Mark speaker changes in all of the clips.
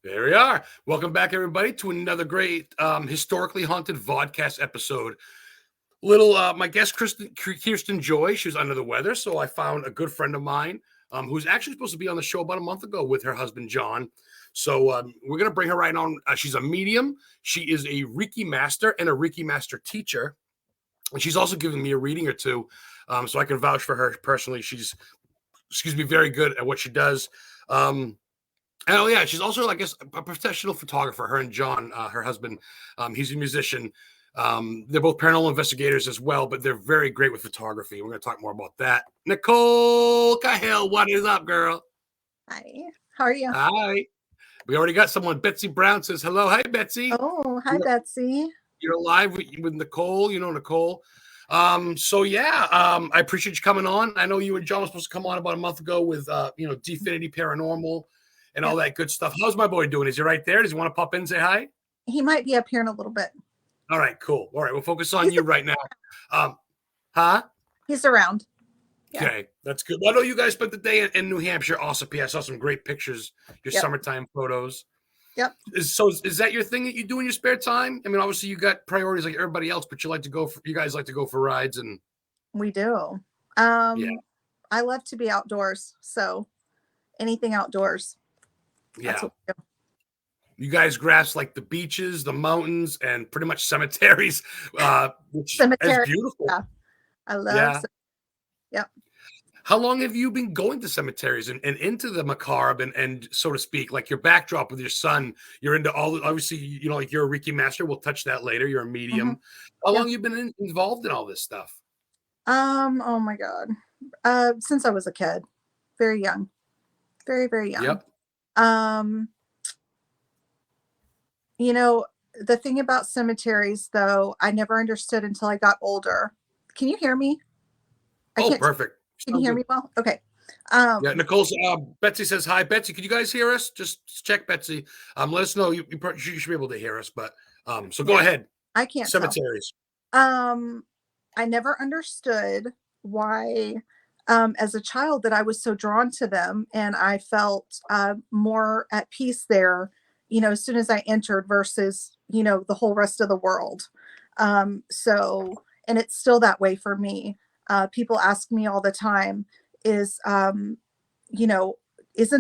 Speaker 1: There we are. Welcome back, everybody, to another great historically haunted vodcast episode. My guest, Kirsten Joy, she was under the weather, so I found a good friend of mine who's actually supposed to be on the show about a month ago with her husband, John. So we're going to bring her right on. She's a medium. She is a Reiki master and a Reiki master teacher. And she's also given me a reading or two, so I can vouch for her personally. She's, very good at what she does. She's also, I guess, a professional photographer. Her and John, her husband, he's a musician. They're both paranormal investigators as well, but they're very great with photography. We're going to talk more about that. Nicole Cahill, what is up, girl?
Speaker 2: Hi, how are you?
Speaker 1: Hi. We already got someone. Betsy Brown says hello. Hi, Betsy.
Speaker 2: Oh, hi, Betsy.
Speaker 1: You're live with Nicole. You know Nicole. I appreciate you coming on. I know you and John were supposed to come on about a month ago with Definity Paranormal and all that good stuff. How's my boy doing? Is he right there? Does he want to pop in and say hi?
Speaker 2: He might be up here in a little bit.
Speaker 1: All right, cool. All right, we'll focus on you right now.
Speaker 2: He's around.
Speaker 1: Yeah. Okay, that's good. Well, I know you guys spent the day in New Hampshire. Awesome. I saw some great pictures, your summertime photos.
Speaker 2: Yep.
Speaker 1: Is that your thing that you do in your spare time? I mean, obviously you got priorities like everybody else, but you guys like to go for rides and.
Speaker 2: We do. I love to be outdoors, so anything outdoors.
Speaker 1: Yeah. That's what we do. You guys grasp like the beaches, the mountains, and pretty much cemeteries, which is beautiful.
Speaker 2: Yeah. I love. Yep.
Speaker 1: How long have you been going to cemeteries and into the macabre and so to speak, like your backdrop with your son? You're into all, obviously, like you're a Reiki master. We'll touch that later. You're a medium. Mm-hmm. How long have you been involved in all this stuff?
Speaker 2: Oh my God. Since I was a kid, very young, very, very young.
Speaker 1: Yep.
Speaker 2: The thing about cemeteries, though, I never understood until I got older. Can you hear me?
Speaker 1: Perfect.
Speaker 2: Can you hear me well? Okay.
Speaker 1: Nicole's, Betsy says hi. Betsy, can you guys hear us? Just check, Betsy. Let us know. You should be able to hear us, but so go ahead.
Speaker 2: I can't.
Speaker 1: Cemeteries.
Speaker 2: I never understood why, as a child, that I was so drawn to them, and I felt more at peace there, as soon as I entered versus, the whole rest of the world. And it's still that way for me. People ask me all the time, isn't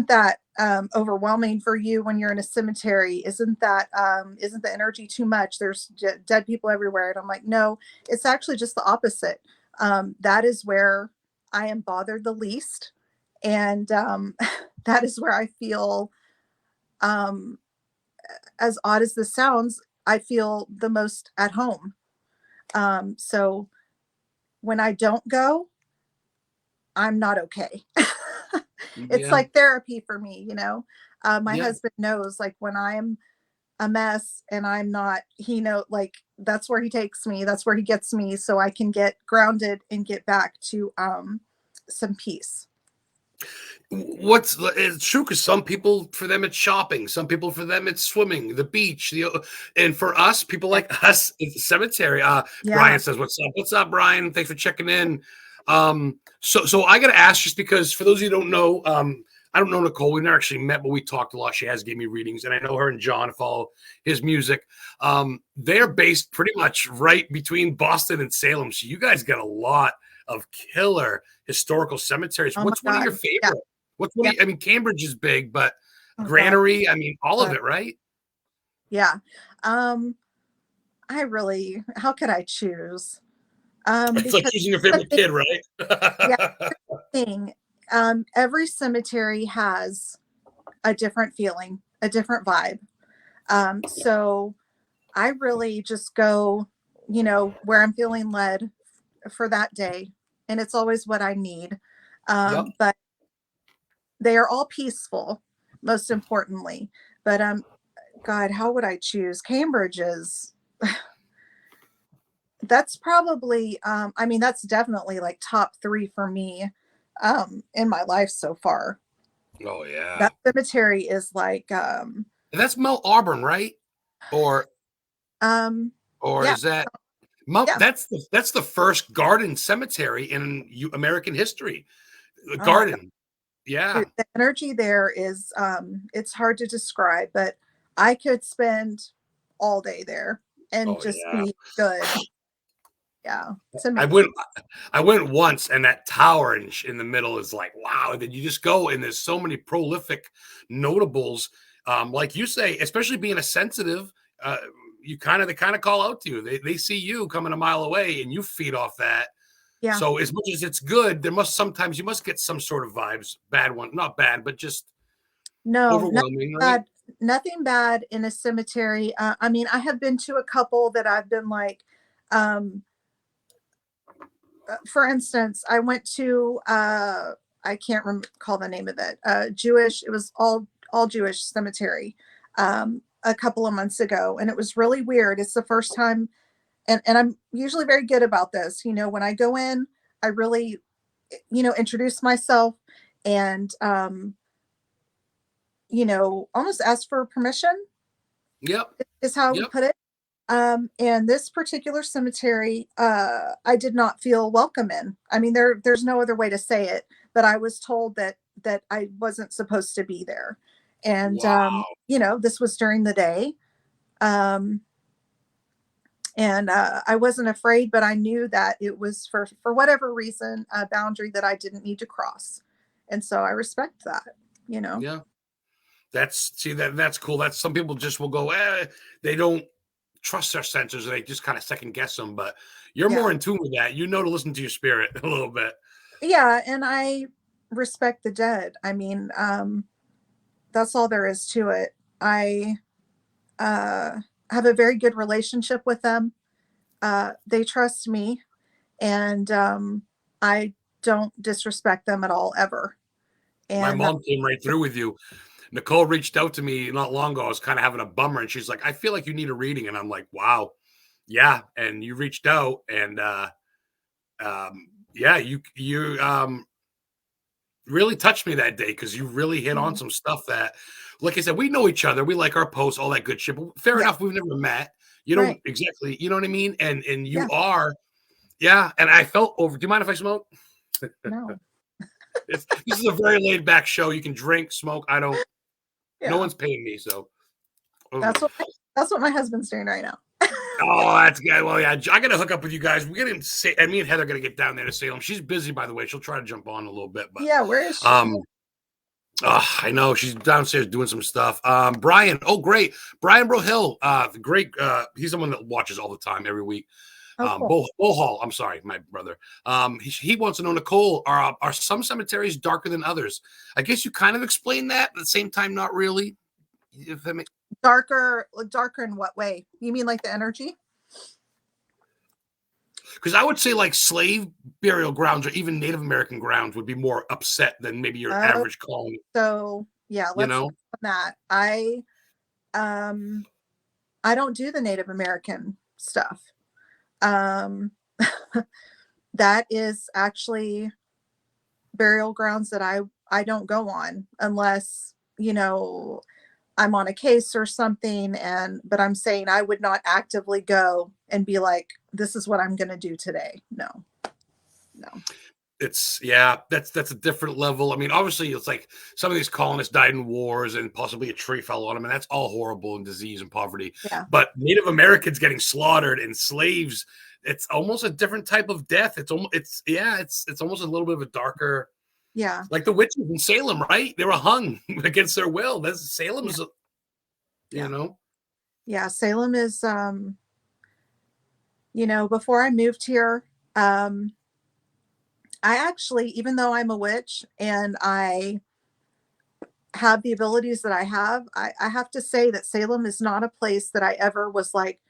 Speaker 2: that overwhelming for you when you're in a cemetery? Isn't the energy too much? There's dead people everywhere. And I'm like, no, it's actually just the opposite. That is where I am bothered the least. And that is where I feel, as odd as this sounds, I feel the most at home. So when I don't go, I'm not okay. It's like therapy for me, my husband knows, like, when I'm a mess and I'm not, like, that's where he takes me, that's where he gets me, so I can get grounded and get back to some peace.
Speaker 1: It's true, because some people, for them it's shopping, some people for them it's swimming, the beach, and for us, people like us, it's the cemetery. Brian says, what's up, Brian? Thanks for checking in. So I gotta ask, just because for those of you who don't know, I don't know Nicole, we've never actually met, but we talked a lot. She has gave me readings, and I know her and John follow his music. They're based pretty much right between Boston and Salem, so you guys got a lot of killer historical cemeteries. What's one of your favorite? Yeah. What's one? I mean, Cambridge is big, but Granary, I mean, all of it, right?
Speaker 2: Yeah. How could I choose?
Speaker 1: It's like choosing your favorite kid, right?
Speaker 2: Every cemetery has a different feeling, a different vibe. So I really just go, where I'm feeling led for that day. And it's always what I need. But they are all peaceful, most importantly. But God, how would I choose? Cambridge is, that's probably, that's definitely like top 3 for me in my life so far.
Speaker 1: Oh yeah.
Speaker 2: That cemetery is like
Speaker 1: that's Mount Auburn, right? Or is that that's the first garden cemetery in American history. Garden. Yeah.
Speaker 2: The energy there is, it's hard to describe, but I could spend all day there and
Speaker 1: Oh
Speaker 2: just
Speaker 1: yeah.
Speaker 2: be good. Yeah, it's
Speaker 1: I
Speaker 2: amazing.
Speaker 1: went I went once, and that tower in the middle is like, wow. And then you just go, and there's so many prolific notables. Like you say, especially being a sensitive, uh, they kind of call out to you. They see you coming a mile away, and you feed off that.
Speaker 2: Yeah.
Speaker 1: So as much as it's good, there must sometimes you must get some sort of vibes, bad one, not bad, but just
Speaker 2: No,
Speaker 1: overwhelming, right?
Speaker 2: nothing bad in a cemetery. I mean, I have been to a couple that I've been like, um, for instance, I went to, I can't recall the name of it, Jewish, it was all Jewish cemetery, a couple of months ago. And it was really weird. It's the first time, and I'm usually very good about this. You know, when I go in, I really, introduce myself and, almost ask for permission
Speaker 1: Yep.
Speaker 2: is how I would
Speaker 1: Yep.
Speaker 2: put it. And this particular cemetery, I did not feel welcome in. I mean, there's no other way to say it, but I was told that I wasn't supposed to be there. And
Speaker 1: Wow.
Speaker 2: this was during the day. Um, and I wasn't afraid, but I knew that it was for whatever reason a boundary that I didn't need to cross. And so I respect that, you know.
Speaker 1: Yeah. That's cool. That's some people just will go, they don't trust their sensors and they just kind of second guess them. But you're
Speaker 2: Yeah.
Speaker 1: more in tune with that. You know to listen to your spirit a little bit.
Speaker 2: Yeah, and I respect the dead. I mean, that's all there is to it. I uh, have a very good relationship with them. They trust me, and I don't disrespect them at all, ever.
Speaker 1: My
Speaker 2: And
Speaker 1: mom came right through with you. Nicole reached out to me not long ago. I was kind of having a bummer, and she's like, "I feel like you need a reading," and I'm like, "Wow, yeah." And you reached out, and yeah, you really touched me that day because you really hit on some stuff that, like I said, we know each other. We like our posts, all that good shit. But fair
Speaker 2: yeah,
Speaker 1: enough, we've never met. You don't
Speaker 2: right,
Speaker 1: exactly, you know what I mean? And you
Speaker 2: yeah,
Speaker 1: are, yeah. And I felt over. Do you mind if I smoke?
Speaker 2: no,
Speaker 1: This is a very laid back show. You can drink, smoke. I don't. No
Speaker 2: yeah.
Speaker 1: one's paying me, so.
Speaker 2: That's what that's what my husband's doing right now.
Speaker 1: Oh, that's good. Well, yeah, I got to hook up with you guys. We're gonna say, and me and Heather are gonna get down there to Salem. She's busy, by the way. She'll try to jump on a little bit, but
Speaker 2: Yeah, where is she?
Speaker 1: um, I know she's downstairs doing some stuff. Brian, oh great, Brian Brohill, the great. He's someone that watches all the time, every week.
Speaker 2: Oh, cool.
Speaker 1: Bo Hall, I'm sorry, my brother. He wants to know, Nicole, are some cemeteries darker than others? I guess you kind of explained that, but at the same time, not really. If that makes
Speaker 2: Darker in what way? You mean like the energy?
Speaker 1: Because I would say like slave burial grounds or even Native American grounds would be more upset than maybe your
Speaker 2: Oh,
Speaker 1: average colony.
Speaker 2: so yeah,
Speaker 1: You
Speaker 2: let's
Speaker 1: know,
Speaker 2: look at that. Um I don't do the Native American stuff. Um that is actually burial grounds that I don't go on unless, I'm on a case or something. But I'm saying I would not actively go and be like, this is what I'm going to do today. No. No.
Speaker 1: it's yeah, that's a different level. I mean, obviously, it's like some of these colonists died in wars and possibly a tree fell on them, and that's all horrible and disease and poverty.
Speaker 2: Yeah.
Speaker 1: But Native Americans getting slaughtered and slaves, it's almost a different type of death. It's almost a little bit of a darker.
Speaker 2: Yeah.
Speaker 1: Like the witches in Salem, right? They were hung against their will. That's
Speaker 2: Yeah.
Speaker 1: Salem's, you
Speaker 2: Yeah.
Speaker 1: know.
Speaker 2: Yeah. Salem is, before I moved here, I actually, even though I'm a witch and I have the abilities that I have to say that Salem is not a place that I ever was like,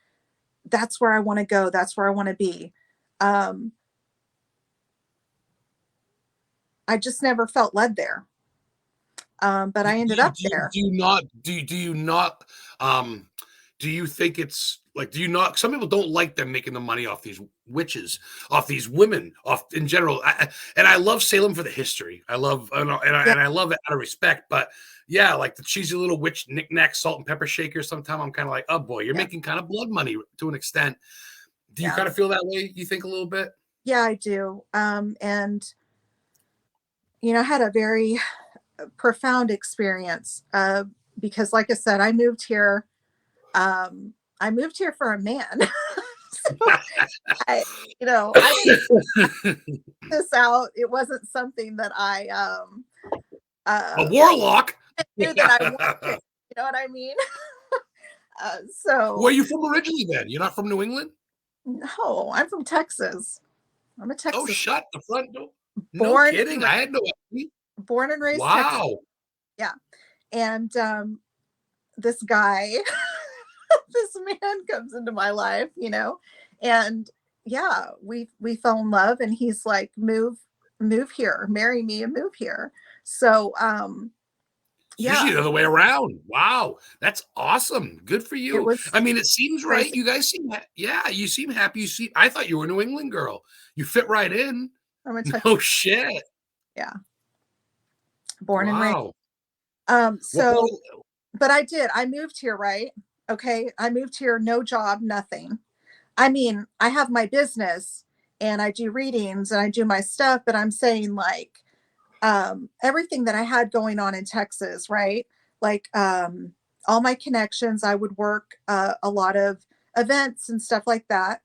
Speaker 2: that's where I want to go. That's where I want to be. Um, I just never felt led there. But
Speaker 1: Do
Speaker 2: I ended
Speaker 1: you
Speaker 2: up
Speaker 1: do you
Speaker 2: there.
Speaker 1: do you not do you not, do you think it's like, do you not some people don't like them making the money off these witches, off these women, off in general, and I love Salem for the history. I love
Speaker 2: Yeah.
Speaker 1: and I love it out of respect, but yeah, like the cheesy little witch knick-knack salt and pepper shaker, sometimes I'm kinda like, "Oh, boy, you're
Speaker 2: Yeah.
Speaker 1: making kinda blood money to an extent." Do you
Speaker 2: Yeah.
Speaker 1: kinda feel that way, you think, a little bit?
Speaker 2: Yeah, I do. And I had a very profound experience, because like I said, I moved here. I moved here for a man. So I, I didn't this out. It wasn't something that I
Speaker 1: A warlock.
Speaker 2: knew that I wanted. You know what I mean?
Speaker 1: Where
Speaker 2: So
Speaker 1: are you from originally then? You're not from New England?
Speaker 2: no, I'm from Texas. I'm a
Speaker 1: Oh,
Speaker 2: Texas
Speaker 1: shut the front door. No
Speaker 2: born and
Speaker 1: kidding. I had no idea.
Speaker 2: born and raised Texas.
Speaker 1: Wow.
Speaker 2: Yeah. And this guy, this man comes into my life, and yeah, we fell in love, and he's like, move here, marry me and move here. So
Speaker 1: It's usually
Speaker 2: yeah,
Speaker 1: the other way around. Wow. That's awesome. Good for
Speaker 2: it
Speaker 1: you.
Speaker 2: was
Speaker 1: I mean, it seems right.
Speaker 2: crazy.
Speaker 1: You guys seem, yeah, you seem happy. I thought you were a New England girl. You fit right in.
Speaker 2: I'm a Texas.
Speaker 1: No shit.
Speaker 2: Yeah, born and raised.
Speaker 1: Wow. What part
Speaker 2: So,
Speaker 1: of-
Speaker 2: but I moved here, right? Okay, I moved here, no job, nothing. I mean, I have my business and I do readings and I do my stuff, but I'm saying like everything that I had going on in Texas, right? Like all my connections, I would work a lot of events and stuff like that,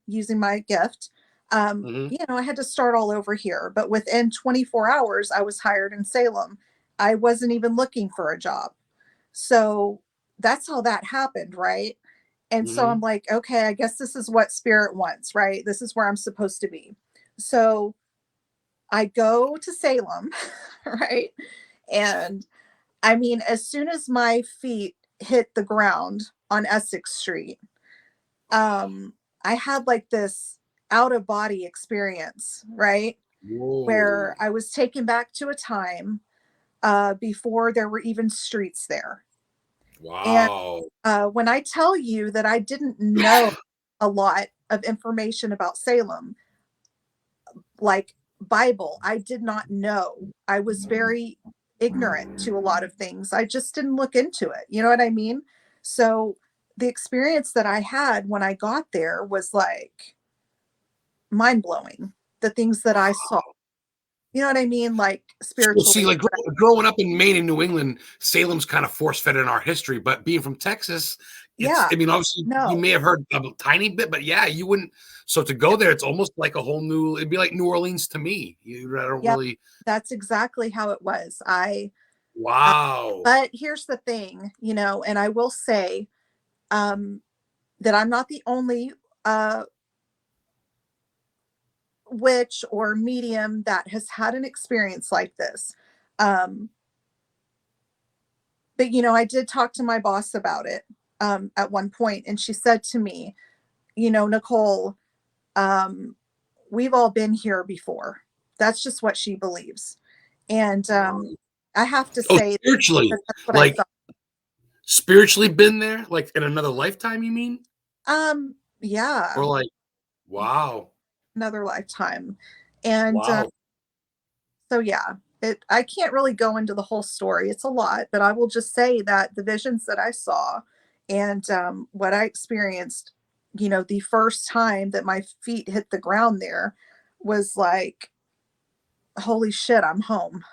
Speaker 2: using my gift.
Speaker 1: Mhm.
Speaker 2: I had to start all over here, but within 24 hours, I was hired in Salem. I wasn't even looking for a job. So that's how that happened, right? And so I'm
Speaker 1: Mhm.
Speaker 2: like, okay, I guess this is what spirit wants, right? This is where I'm supposed to be. So I go to Salem, right? And I mean, as soon as my feet hit the ground on Essex Street, um, I had like this out of body experience, right?
Speaker 1: Whoa.
Speaker 2: Where I was taken back to a time before there were even streets there. And
Speaker 1: Wow.
Speaker 2: when I tell you that I didn't know a lot of information about Salem, like Bible, I did not know. I was very ignorant to a lot of things. I just didn't look into it. You know what I mean? So the experience that I had when I got there was like mind blowing. The things that I saw, you know what I mean? Like
Speaker 1: Well, see,
Speaker 2: spiritually.
Speaker 1: like growing up in Maine and New England, Salem's kind of force fed in our history. But being from Texas,
Speaker 2: Yeah.
Speaker 1: I mean, obviously you
Speaker 2: No.
Speaker 1: may have heard a tiny bit, but yeah, you wouldn't. So to go there, it's almost like a whole new, it'd be like New Orleans to me. I don't
Speaker 2: Yep.
Speaker 1: really,
Speaker 2: That's exactly how it was.
Speaker 1: wow.
Speaker 2: But here's the thing, and I will say, um, that I'm not the only witch or medium that has had an experience like this. Um, but I did talk to my boss about it at one point, and she said to me, Nicole, um, we've all been here before. That's just what she believes, and I have to
Speaker 1: Oh,
Speaker 2: say
Speaker 1: spiritually,
Speaker 2: that that's what I
Speaker 1: like
Speaker 2: felt.
Speaker 1: spiritually been there, like in another lifetime, you mean?
Speaker 2: Yeah,
Speaker 1: Or like, wow,
Speaker 2: another lifetime, and
Speaker 1: wow,
Speaker 2: so yeah, I can't really go into the whole story. It's a lot, but I will just say that the visions that I saw and what I experienced, the first time that my feet hit the ground there was like, holy shit, I'm home.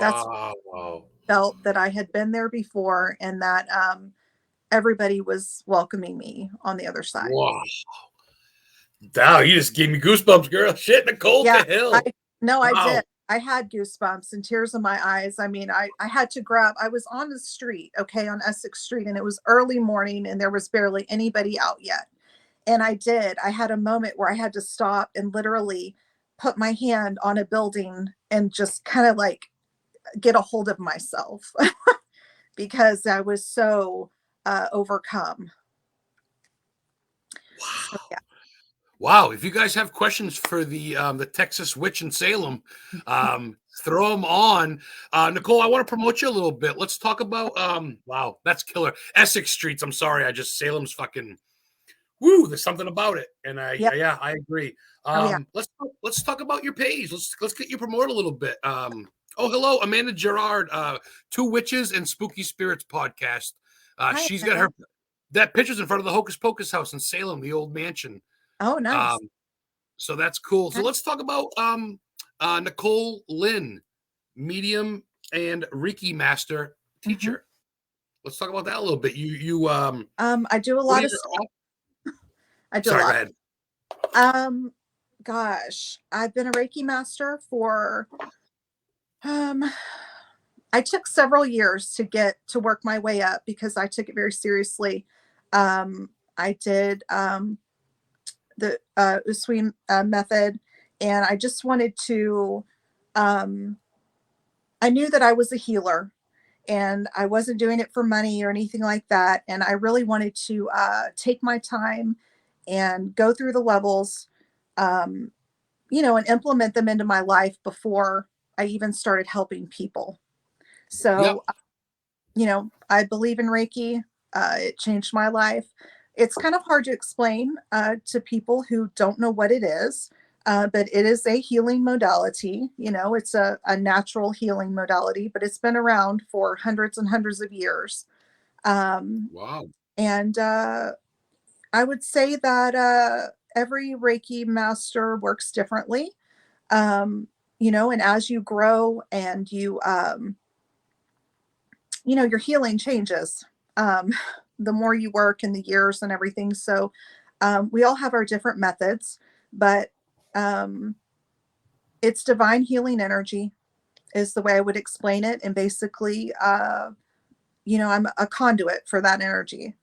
Speaker 2: That's
Speaker 1: wow.
Speaker 2: felt that I had been there before and that everybody was welcoming me on the other side.
Speaker 1: Wow. Wow, you just gave me goosebumps, girl. Shit, Nicole
Speaker 2: Yeah, I
Speaker 1: Cahill.
Speaker 2: no, I did.
Speaker 1: Wow.
Speaker 2: I had goosebumps and tears in my eyes. I mean, I had to grab, I was on the street, okay, on Essex Street, and it was early morning and there was barely anybody out yet. And I had a moment where I had to stop and literally put my hand on a building and just kind of like get a hold of myself because I was so overcome. So
Speaker 1: Wow.
Speaker 2: yeah.
Speaker 1: Wow. If you guys have questions for the Texas witch in Salem, throw them on. Nicole, I want to promote you a little bit. Let's talk about wow, that's killer. Essex Streets. I'm sorry, Salem's fucking woo, there's something about it. And
Speaker 2: Yeah.
Speaker 1: yeah, I agree.
Speaker 2: Oh yeah.
Speaker 1: Let's talk about your page. Let's get you promoted a little bit. Oh, hello, Amanda Gerard, Two Witches and Spooky Spirits podcast.
Speaker 2: Hi,
Speaker 1: She's got
Speaker 2: Amanda.
Speaker 1: her that picture's in front of the Hocus Pocus house in Salem, the old mansion.
Speaker 2: Oh, nice.
Speaker 1: Um, so that's cool. So
Speaker 2: Nice.
Speaker 1: let's talk about Nicole Lynn medium, and Reiki master teacher. Let's talk about that a little bit.
Speaker 2: I do a lot of stuff. I do a
Speaker 1: Sorry,
Speaker 2: lot.
Speaker 1: go ahead.
Speaker 2: Gosh, I've been a Reiki master for I took several years to get to work my way up because I took it very seriously. I did the Usui method, and I just wanted to. I knew that I was a healer, and I wasn't doing it for money or anything like that. And I really wanted to take my time and go through the levels, um, and implement them into my life before I even started helping people.
Speaker 1: Yep.
Speaker 2: So, I believe in Reiki. It changed my life. It's kind of hard to explain to people who don't know what it is, but it is a healing modality. It's a natural healing modality, but it's been around for hundreds and hundreds of years.
Speaker 1: Wow.
Speaker 2: And I would say that every Reiki master works differently. And as you grow and your healing changes. Um, the more you work and the years and everything. So we all have our different methods, but it's divine healing energy is the way I would explain it. And basically, I'm a conduit for that energy.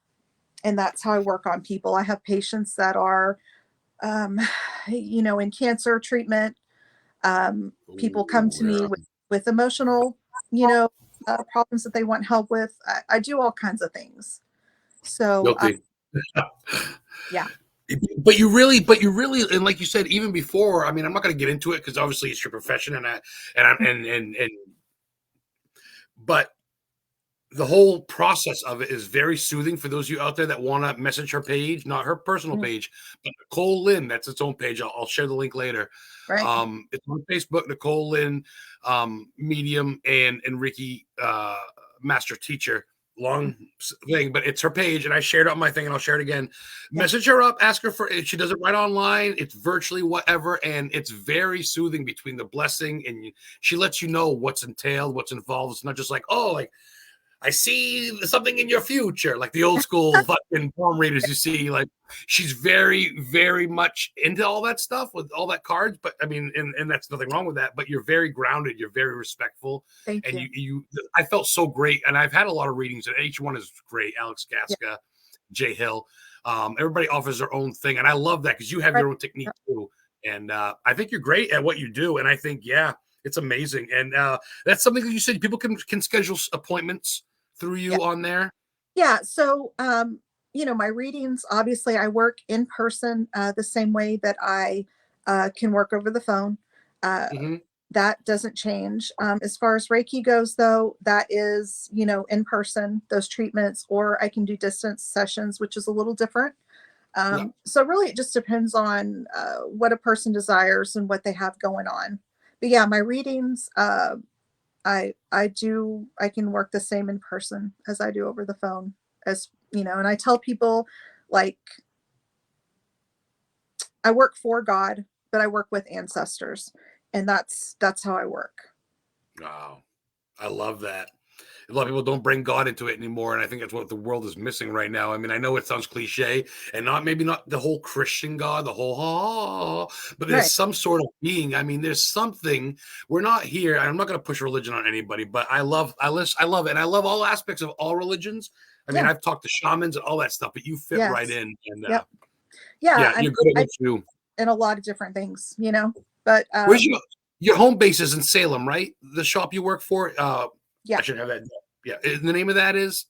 Speaker 2: And that's how I work on people. I have patients that are, um, in cancer treatment. People come to me with emotional, problems that they want help with. I do all kinds of things. So,
Speaker 1: Guilty.
Speaker 2: yeah.
Speaker 1: But you really, and like you said, even before, I mean, I'm not going to get into it because obviously it's your profession, but the whole process of it is very soothing for those of you out there that want to message her page, not her personal page, but Nicole Lynn. That's its own page. I'll share the link later.
Speaker 2: Right.
Speaker 1: It's on Facebook, Nicole Lynn, medium and Reiki master teacher. Long thing, but it's her page, and I shared it on my thing, and I'll share it again. Message her up, ask her for it. She does it right online. It's virtually whatever, and it's very soothing between the blessing and she lets you know what's entailed, what's involved. It's not just like, oh, like I see something in your future, like the old school fucking palm readers you see. Like she's very, very much into all that stuff with all that cards. But I mean, and that's nothing wrong with that. But you're very grounded. You're very respectful.
Speaker 2: Thank
Speaker 1: and
Speaker 2: you.
Speaker 1: I felt so great. And I've had a lot of readings, and each one is great. Alex Gaska, Jay Hill, everybody offers their own thing, and I love that because you have your own technique too. And I think you're great at what you do. And I think, it's amazing. And that's something that you said people can schedule appointments through you on there.
Speaker 2: Yeah. So, my readings, obviously I work in person the same way that I can work over the phone. That doesn't change. As far as Reiki goes, though, that is, in person, those treatments, or I can do distance sessions, which is a little different. So really it just depends on what a person desires and what they have going on. But yeah, my readings, I can work the same in person as I do over the phone, and I tell people, like, I work for God, but I work with ancestors, and that's how I work.
Speaker 1: Wow. I love that. A lot of people don't bring God into it anymore, and I think that's what the world is missing right now. I mean, I know it sounds cliche, and maybe not the whole Christian God, the whole, but there's some sort of being. I mean, there's something. We're not here. I'm not going to push religion on anybody, but I love it, and I love all aspects of all religions. I mean, I've talked to shamans and all that stuff, but you fit right in. And you're good at what you do.
Speaker 2: And a lot of different things, But
Speaker 1: where's your home base is in Salem, right? The shop you work for. I should have that. Yeah. The name of that is?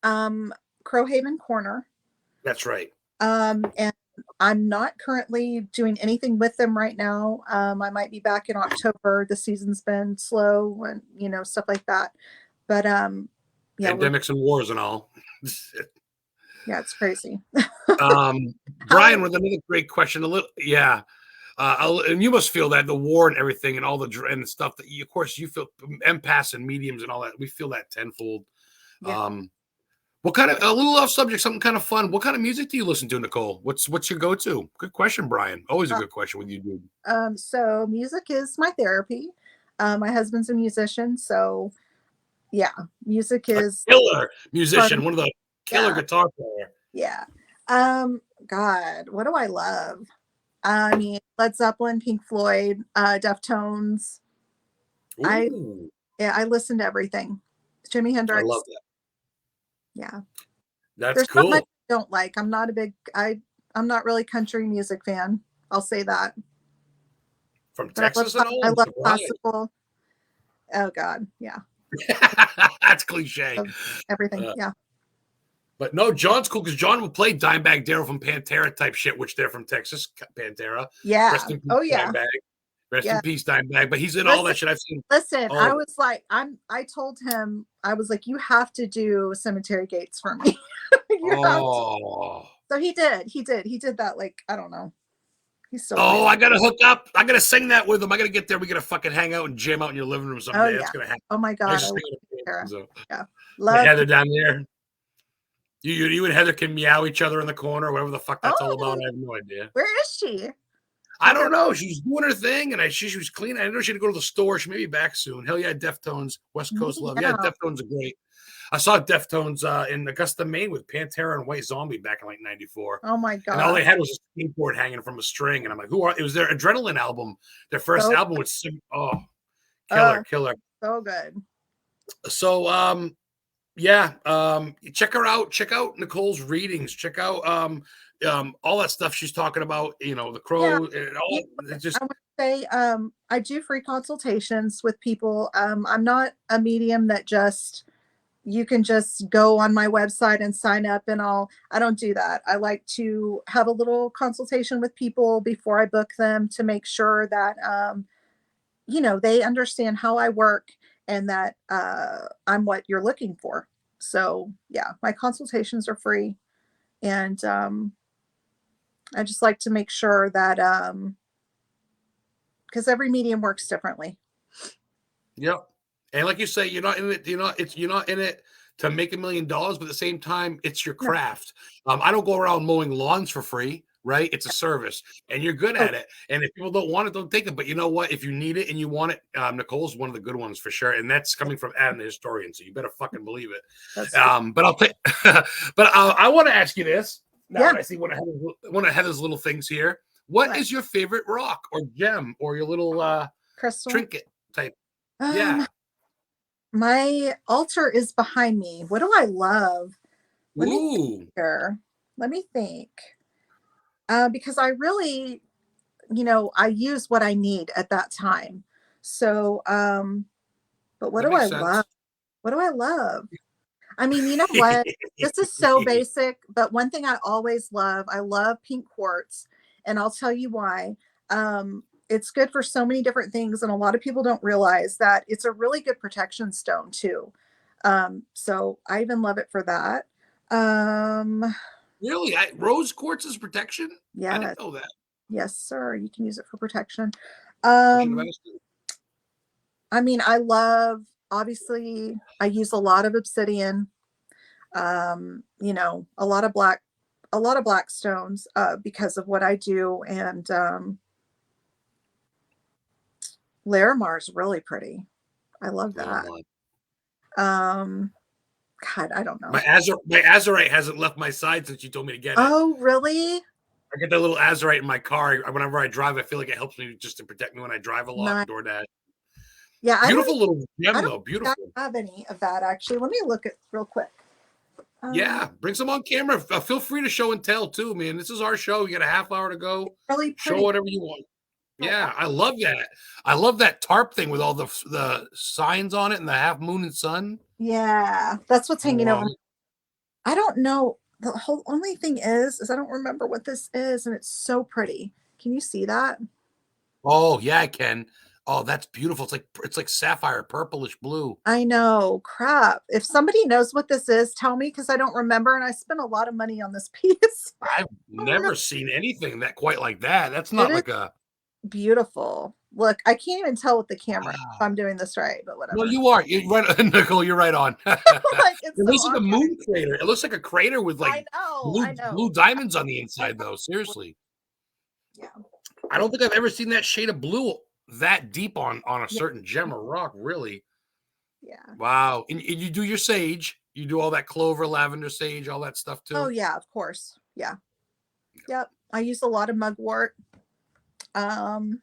Speaker 2: Crowhaven Corner.
Speaker 1: That's right.
Speaker 2: And I'm not currently doing anything with them right now. I might be back in October. The season's been slow and, stuff like that. But,
Speaker 1: pandemics and wars and all.
Speaker 2: Yeah, it's crazy.
Speaker 1: Brian, with another great question. And you must feel that the war and everything and all the stuff that of course you feel, empaths and mediums and all that. We feel that tenfold. What kind of, a little off subject, something kind of fun. What kind of music do you listen to, Nicole? What's your go-to? Good question, Brian. Always a good question with you, dude.
Speaker 2: So music is my therapy. My husband's a musician, so yeah, music is
Speaker 1: killer musician, one of the killer guitar player.
Speaker 2: Yeah. God, what do I love? I mean, Led Zeppelin, Pink Floyd, Deftones.
Speaker 1: Ooh.
Speaker 2: I listen to everything. Jimi
Speaker 1: I
Speaker 2: Hendrix.
Speaker 1: love that.
Speaker 2: Yeah.
Speaker 1: That's
Speaker 2: There's not much
Speaker 1: cool.
Speaker 2: I don't like. I'm not really country music fan. I'll say that.
Speaker 1: From
Speaker 2: But
Speaker 1: Texas and all?
Speaker 2: I
Speaker 1: I'm
Speaker 2: love
Speaker 1: surprised.
Speaker 2: classical. Oh God, yeah.
Speaker 1: That's cliche.
Speaker 2: Everything. Yeah.
Speaker 1: But no, John's cool because John will play Dimebag Darrell from Pantera type shit, which they're from Texas, Pantera.
Speaker 2: Yeah.
Speaker 1: Rest in peace,
Speaker 2: Oh yeah.
Speaker 1: Dimebag. Rest in peace, Dimebag. But he's in all that shit. I've seen.
Speaker 2: Listen, I was like, I told him, I was like, you have to do Cemetery Gates for me.
Speaker 1: Oh.
Speaker 2: So he did that. Like, I don't know. He's so
Speaker 1: Oh, I gotta hook up. I gotta sing that with him. I gotta get there. We gotta fucking hang out and jam out in your living room someday.
Speaker 2: Oh, yeah.
Speaker 1: That's gonna happen.
Speaker 2: Oh my God.
Speaker 1: Yeah.
Speaker 2: Love
Speaker 1: Heather down there. You and Heather can meow each other in the corner, whatever the fuck that's all about. I have no idea.
Speaker 2: Where is she?
Speaker 1: I don't know. She's doing her thing, and she was clean. I know she had to go to the store. She may be back soon. Hell yeah, Deftones, West Coast love. Yeah, Deftones are great. I saw Deftones in Augusta, Maine with Pantera and White Zombie back in like '94.
Speaker 2: Oh my God.
Speaker 1: And all they had was a skateboard hanging from a string. And I'm like, who are? It was their Adrenaline album. Their first album was killer.
Speaker 2: So good.
Speaker 1: So check her out. Check out Nicole's readings. Check out all that stuff she's talking about, the crow and all. Just
Speaker 2: I would say I do free consultations with people. I'm not a medium that you can just go on my website and sign up and I don't do that. I like to have a little consultation with people before I book them to make sure that they understand how I work and that I'm what you're looking for. So yeah, my consultations are free. And I just like to make sure that because every medium works differently.
Speaker 1: Yep. And like you say, you're not in it, you're not in it to make $1 million, but at the same time, it's your craft. No. I don't go around mowing lawns for free, right? It's a service and you're good at it. And if people don't want it, don't take it. But you know what? If you need it and you want it, Nicole's one of the good ones for sure. And that's coming from Adam the historian. So you better fucking believe it. But I'll take, but I want to ask you this. Now I see one of Heather's little things here. What is your favorite rock or gem or your little
Speaker 2: crystal
Speaker 1: trinket type?
Speaker 2: My altar is behind me. What do I love? Let me think. Because I really, I use what I need at that time. So, but what do I love? What do I love? I mean, you know what? This is so basic, but one thing I always love, I love pink quartz, and I'll tell you why. It's good for so many different things, and a lot of people don't realize that it's a really good protection stone too. So I even love it for that.
Speaker 1: Really? Rose quartz is protection?
Speaker 2: Yeah.
Speaker 1: I didn't know that.
Speaker 2: Yes, sir. You can use it for protection. I mean, obviously, I use a lot of obsidian, a lot of black stones, because of what I do. And, Larimar is really pretty. I love that. God, I don't know.
Speaker 1: My azurite hasn't left my side since you told me to get it.
Speaker 2: Oh, really?
Speaker 1: I get that little azurite in my car. Whenever I drive, I feel like it helps me just to protect me when I drive a lot. DoorDash.
Speaker 2: Yeah,
Speaker 1: beautiful little gem though. Beautiful.
Speaker 2: I don't have any of that actually. Let me look at real quick.
Speaker 1: Yeah, bring some on camera. Feel free to show and tell too, man. This is our show. You got a half hour to go.
Speaker 2: Really pretty.
Speaker 1: Show whatever you want. Yeah, I love that. I love that tarp thing with all the signs on it and the half moon and sun.
Speaker 2: Yeah, that's what's hanging over. I don't know. The whole only thing is I don't remember what this is, and it's so pretty. Can you see that?
Speaker 1: Oh yeah, I can. Oh, that's beautiful. It's like sapphire, purplish blue.
Speaker 2: I know. Crap. If somebody knows what this is, tell me, because I don't remember, and I spent a lot of money on this piece.
Speaker 1: I've never seen anything that quite like that. That's not like a
Speaker 2: beautiful. Look, I can't even tell with the camera if I'm doing this right, but whatever.
Speaker 1: Well, you are. You're right, Nicole. You're right on. It looks like a moon crater. It looks like a crater with like blue diamonds on the inside, though. Seriously.
Speaker 2: Yeah.
Speaker 1: I don't think I've ever seen that shade of blue that deep on a
Speaker 2: Yeah.
Speaker 1: certain gem or rock, really.
Speaker 2: Yeah.
Speaker 1: Wow. And you do your sage. You do all that clover, lavender, sage, all that stuff
Speaker 2: Oh
Speaker 1: too.
Speaker 2: yeah, of course. Yeah. Yep. I use a lot of mugwort. Um,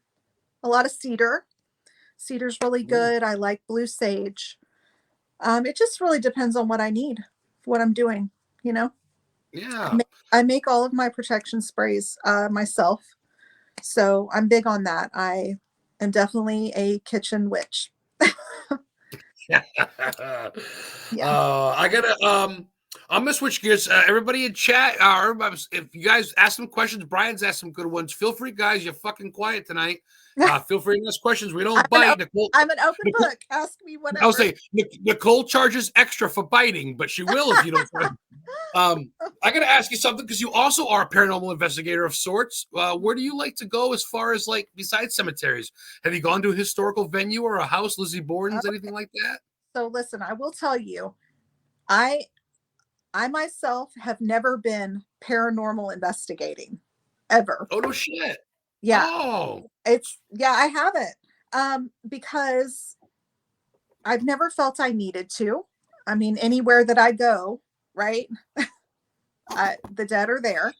Speaker 2: a lot of cedar. Cedar's really
Speaker 1: Ooh,
Speaker 2: good. I like blue sage. It just really depends on what I need, what I'm doing, you know. I
Speaker 1: yeah.
Speaker 2: make, I make all of my protection sprays myself. So I'm big on that. I am definitely a kitchen witch. Yeah.
Speaker 1: I gotta I'm gonna switch gears. Everybody in chat, if you guys ask some questions, Brian's asked some good ones. Feel free, guys. You're fucking quiet tonight. Feel free to ask questions. We
Speaker 2: I'm
Speaker 1: don't
Speaker 2: an,
Speaker 1: bite. Nicole,
Speaker 2: I'm an open
Speaker 1: Nicole,
Speaker 2: book. Ask me
Speaker 1: I'll
Speaker 2: whatever.
Speaker 1: say Nicole charges extra for biting, but she will if you don't. Um, I got to ask you something because you also are a paranormal investigator of sorts. Where do you like to go as far as like besides cemeteries? Have you gone to a historical venue or a house, Lizzie Borden's, anything like that?
Speaker 2: So listen, I will tell you, I I myself have never been paranormal investigating ever.
Speaker 1: Oh no shit.
Speaker 2: Yeah,
Speaker 1: Oh,
Speaker 2: I haven't. Because I've never felt I needed to. I mean, anywhere that I go, right? The dead are there.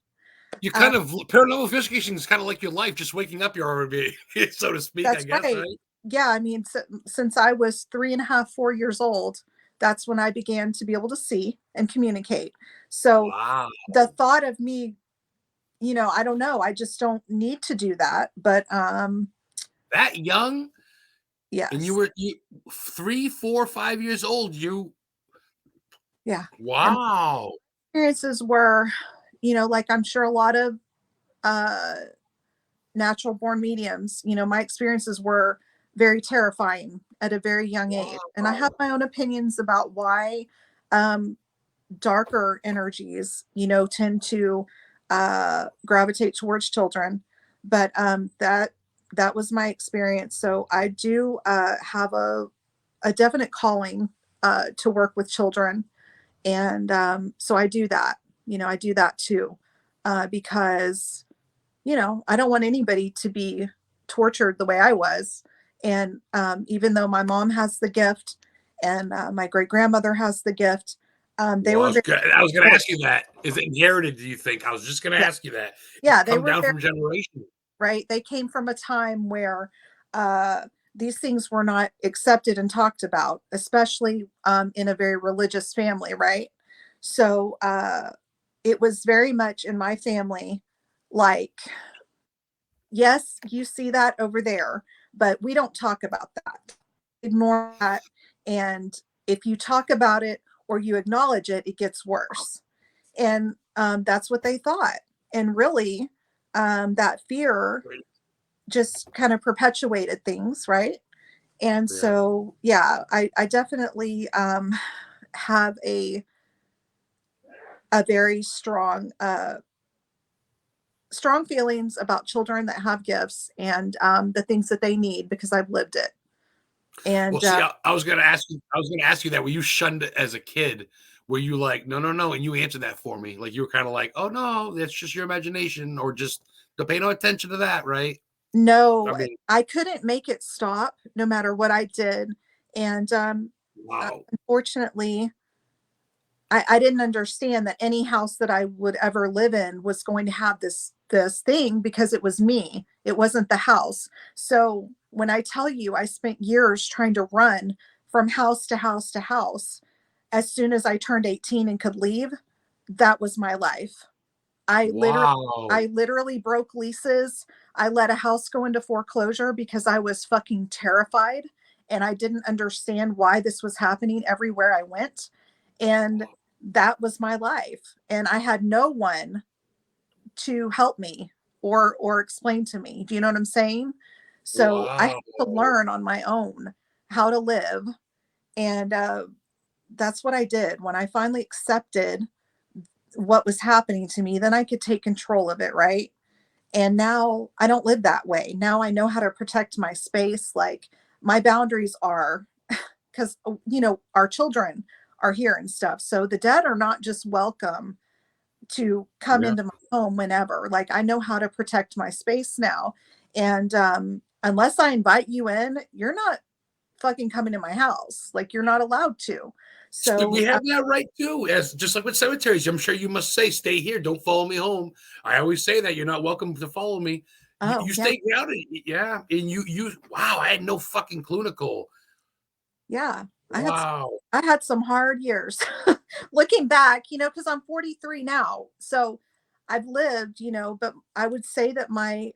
Speaker 1: you
Speaker 2: Uh,
Speaker 1: kind of paranormal investigation is kind of like your life, just waking up your RV, so to speak. I
Speaker 2: that's
Speaker 1: guess,
Speaker 2: right.
Speaker 1: right?
Speaker 2: Yeah, I mean, since I was 3.5, 4 years old, that's when I began to be able to see and communicate. So
Speaker 1: Wow,
Speaker 2: the thought of me, I don't know. I just don't need to do that. But
Speaker 1: that young, and
Speaker 2: yes,
Speaker 1: you 3, 4, 5 years old. You
Speaker 2: yeah. And
Speaker 1: wow.
Speaker 2: experiences were, like I'm sure a lot of uh natural born mediums, my experiences were very terrifying at a very young age. And I have
Speaker 1: Wow.
Speaker 2: my own opinions about why um, darker energies, tend to gravitate towards children. But that was my experience. So I do have a definite calling to work with children. And so I do that. I do that too because I don't want anybody to be tortured the way I was. And even though my mom has the gift and my great grandmother has the gift, they
Speaker 1: Well,
Speaker 2: were very
Speaker 1: I was going to
Speaker 2: supportive.
Speaker 1: ask you that. Is it inherited? Do you think? I was just going to
Speaker 2: Yeah,
Speaker 1: ask you that.
Speaker 2: yeah, they
Speaker 1: Come
Speaker 2: were
Speaker 1: down
Speaker 2: very
Speaker 1: from generation.
Speaker 2: right. They came from a time where these things were not accepted and talked about, especially in a very religious family, right? So it was very much in my family like, yes, you see that over there, but we don't talk about that. Ignore that. And if you talk about it or you acknowledge it, it gets worse. And that's what they thought. And really, that fear just kind of perpetuated things, right? And
Speaker 1: Yeah.
Speaker 2: so, yeah, I definitely have a very strong feelings about children that have gifts and the things that they need because I've lived it.
Speaker 1: Well,
Speaker 2: And
Speaker 1: see, I was going to ask you. I was going to ask you that. Were you shunned it as a kid? Were you like, no, no, no? And you answered that for me. Like you were kind of like, oh no, that's just your imagination, or just don't pay no attention to that, right? I
Speaker 2: no,
Speaker 1: mean,
Speaker 2: I couldn't make it stop no matter what I did. And
Speaker 1: wow.
Speaker 2: unfortunately, I didn't understand that any house that I would ever live in was going to have this thing because it was me. It wasn't the house. So when I tell you I spent years trying to run from house to house to house, as soon as I turned 18 and could leave, that was my life. I literally
Speaker 1: Wow.
Speaker 2: I literally broke leases. I let a house go into foreclosure because I was fucking terrified and I didn't understand why this was happening everywhere I went. And that was my life. And I had no one to help me or explain to me. Do you know what I'm saying? So I had
Speaker 1: Wow.
Speaker 2: to learn on my own how to live. And that's what I did. When I finally accepted what was happening to me, then I could take control of it, right? And now I don't live that way. Now I know how to protect my space. Like my boundaries are because our children are here and stuff. So the dead are not just welcome to come
Speaker 1: Yeah.
Speaker 2: into my home whenever. Like I know how to protect my space now. And unless I invite you in, you're not fucking coming to my house. Like, you're not allowed to. So
Speaker 1: We have that right too, as just like with cemeteries. I'm sure you must say, "Stay here, don't follow me home." I always say that you're not welcome to follow me.
Speaker 2: oh
Speaker 1: You
Speaker 2: yeah,
Speaker 1: stay grounded, yeah. And you, wow, I had no fucking clue, Nicole.
Speaker 2: yeah.
Speaker 1: Wow,
Speaker 2: I had some hard years. Looking back, because I'm 43 now. So I've lived, but I would say that my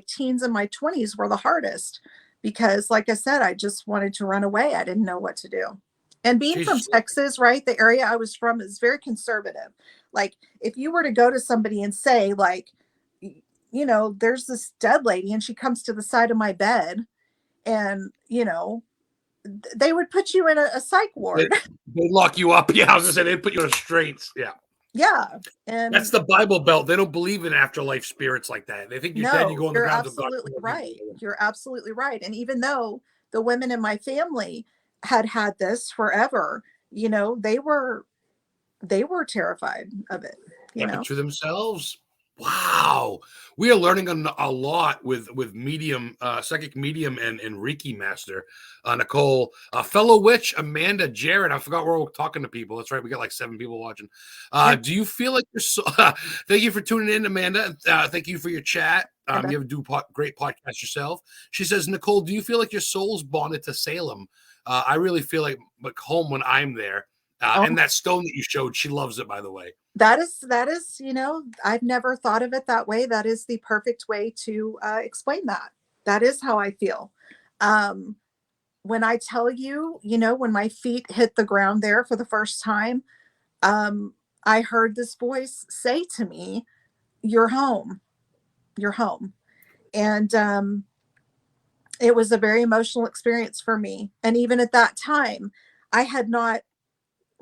Speaker 2: teens and my 20s were the hardest because, like I said, I just wanted to run away. I didn't know what to do. And being from
Speaker 1: Jesus,
Speaker 2: Texas, right? The area I was from is very conservative. Like, if you were to go to somebody and say, like, there's this dead lady and she comes to the side of my bed, and, they would put you in a psych
Speaker 1: they,
Speaker 2: ward.
Speaker 1: they lock you up. Yeah, I was gonna say they put you in restraints. Yeah,
Speaker 2: Yeah.
Speaker 1: that's
Speaker 2: And
Speaker 1: the Bible Belt. They don't believe in afterlife spirits like that. They think you're dead. You
Speaker 2: no,
Speaker 1: go on the
Speaker 2: you're
Speaker 1: grounds of God.
Speaker 2: absolutely right. You're absolutely right. And even though the women in my family had this forever, they were terrified of it, you
Speaker 1: Kept it
Speaker 2: know.
Speaker 1: to themselves. Wow, we are learning a lot with medium, psychic medium, and Reiki master Nicole, fellow witch Amanda, Jared. I forgot we're all talking to people. That's right, we got like 7 people watching.
Speaker 2: Yeah,
Speaker 1: Do you feel like you're so? Thank you for tuning in, Amanda. Thank you for your chat.
Speaker 2: I bet.
Speaker 1: You have great podcast yourself. She says, Nicole, do you feel like your soul's bonded to Salem? I really feel like home when I'm there.
Speaker 2: Oh,
Speaker 1: And that stone that you showed, she loves it, by the way.
Speaker 2: that is, I've never thought of it that way. That is the perfect way to explain that. That is how I feel. Um, when I tell you, when my feet hit the ground there for the first time, um, I heard this voice say to me, "You're home. You're home." And it was a very emotional experience for me. And even at that time, I had not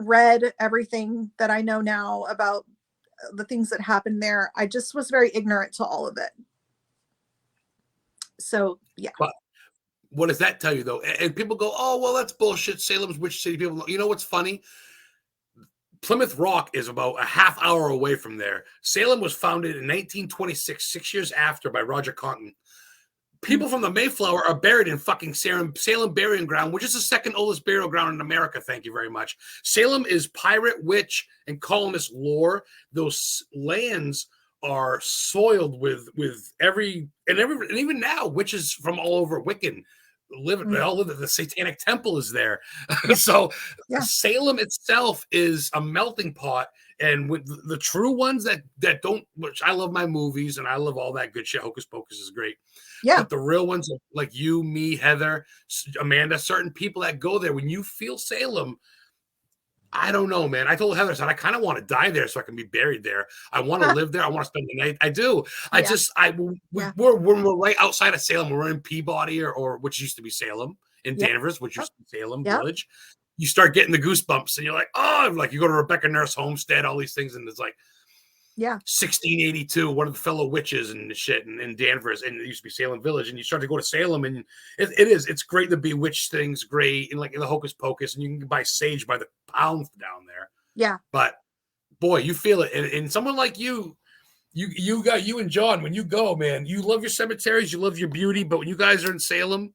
Speaker 2: read everything that I know now about the things that happened there. I just was very ignorant to all of it. So, yeah.
Speaker 1: But what does that tell you, though? And people go, "Oh, well, that's bullshit. Salem's witch city." People, you know what's funny? Plymouth Rock is about a half hour away from there. Salem was founded in 1926, 6 years after, by Roger Cotton.
Speaker 2: Mm,
Speaker 1: People from the Mayflower are buried in fucking Salem burying ground, which is the second oldest burial ground in America. Thank you very much. Salem is pirate, witch, and colonist lore. Those lands are soiled with and even now witches from all over Wiccan they
Speaker 2: mm,
Speaker 1: all live. The Satanic Temple is there.
Speaker 2: yeah,
Speaker 1: So
Speaker 2: yeah,
Speaker 1: Salem itself is a melting pot, and with the true ones that don't, which I love my movies and I love all that good shit. Hocus Pocus is great.
Speaker 2: yeah.
Speaker 1: But the real ones, like you, me, Heather, Amanda, certain people that go there, when you feel Salem, I don't know, man. I told Heather, I said, I kind of want to die there so I can be buried there. I want to live there. I want to spend the night. I do.
Speaker 2: Yeah, yeah,
Speaker 1: We're right outside of Salem. We're in Peabody or which used to be Salem, in
Speaker 2: yeah,
Speaker 1: Danvers, which used to be Salem
Speaker 2: yeah,
Speaker 1: Village. You start getting the goosebumps and you're like, oh, like you go to Rebecca Nurse Homestead, all these things. And it's like,
Speaker 2: yeah,
Speaker 1: 1682, one of the fellow witches and shit in Danvers, and it used to be Salem Village. And you start to go to Salem, and it's great. The bewitched thing's great, and like in the Hocus Pocus, and you can buy sage by the pound down there.
Speaker 2: yeah.
Speaker 1: But boy, you feel it. And someone like you and John, when you go, man, you love your cemeteries, you love your beauty, but when you guys are in Salem,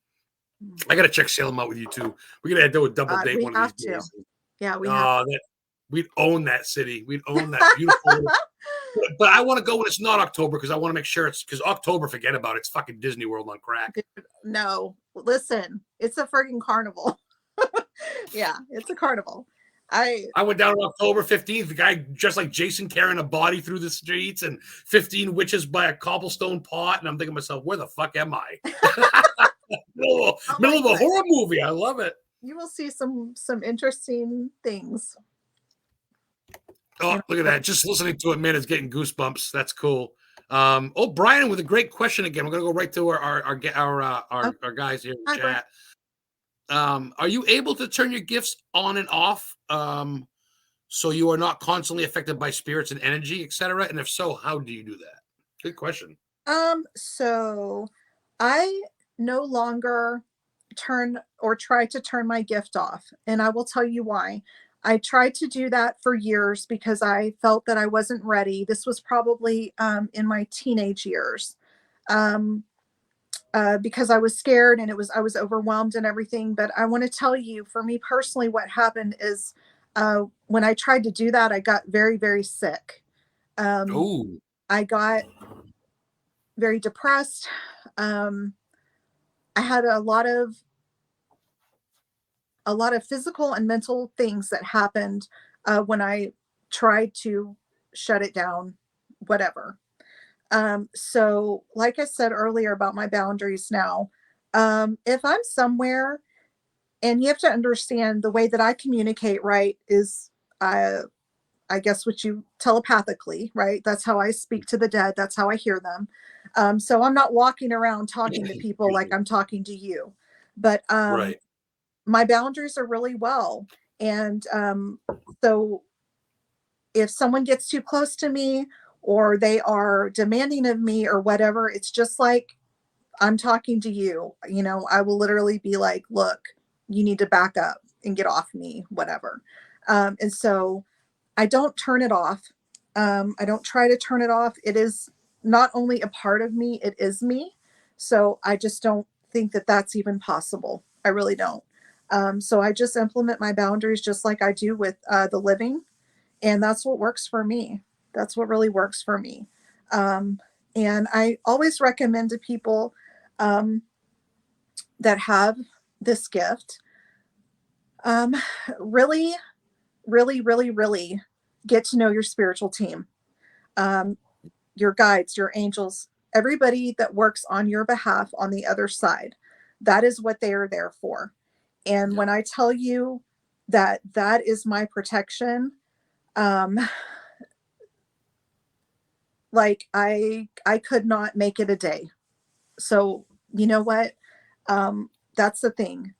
Speaker 1: I gotta check Salem out with you too. We're gonna do a double date
Speaker 2: We
Speaker 1: one of these
Speaker 2: have to.
Speaker 1: days.
Speaker 2: Yeah, we have.
Speaker 1: Oh, we'd own that city. We'd own that beautiful. But I want to go when it's not October because I want to make sure it's because October, forget about it. It's fucking Disney World on crack.
Speaker 2: Dude, no, listen, it's a friggin' carnival. Yeah, it's a carnival. I
Speaker 1: I went down on October 15th. The guy dressed like Jason carrying a body through the streets and 15 witches by a cobblestone pot. And I'm thinking to myself, where the fuck am I? middle
Speaker 2: oh my
Speaker 1: of a
Speaker 2: God,
Speaker 1: horror movie. I love it.
Speaker 2: you will see some interesting things.
Speaker 1: Oh,
Speaker 2: You
Speaker 1: look at that. Just listening to it, man, is getting goosebumps. That's cool. Brian with a great question again. We're gonna go right to
Speaker 2: Oh,
Speaker 1: our guys here in the
Speaker 2: hi, Brian.
Speaker 1: chat. Are you able to turn your gifts on and off so you are not constantly affected by spirits and energy, etc.? And if so, how do you do that? Good question.
Speaker 2: So I no longer turn or try to turn my gift off, and I will tell you why. I tried to do that for years because I felt that I wasn't ready. This was probably in my teenage years. Um, because I was scared and I was overwhelmed and everything. But I want to tell you, for me personally, what happened is when I tried to do that, I got very, very sick.
Speaker 1: Oh,
Speaker 2: I got very depressed. I had a lot of physical and mental things that happened when I tried to shut it down, whatever. So like I said earlier about my boundaries now, if I'm somewhere, and you have to understand the way that I communicate, right, is I guess what you telepathically, right? That's how I speak to the dead. That's how I hear them. So I'm not walking around talking to people like I'm talking to you, but
Speaker 1: right.
Speaker 2: my boundaries are really well. And so if someone gets too close to me or they are demanding of me or whatever, it's just like I'm talking to you. You know, I will literally be like, look, you need to back up and get off me, whatever. And so I don't turn it off. I don't try to turn it off. It is not only a part of me, it is me. So I just don't think that that's even possible. I really don't. So I just implement my boundaries just like I do with the living. And that's what works for me. That's what really works for me. Um, and I always recommend to people um, that have this gift, um, really, really, really, really get to know your spiritual team, um, your guides, your angels, everybody that works on your behalf on the other side. That is what they are there for. And
Speaker 1: Yeah.
Speaker 2: when I tell you that that is my protection, um, like I could not make it a day. So you know what? That's the thing.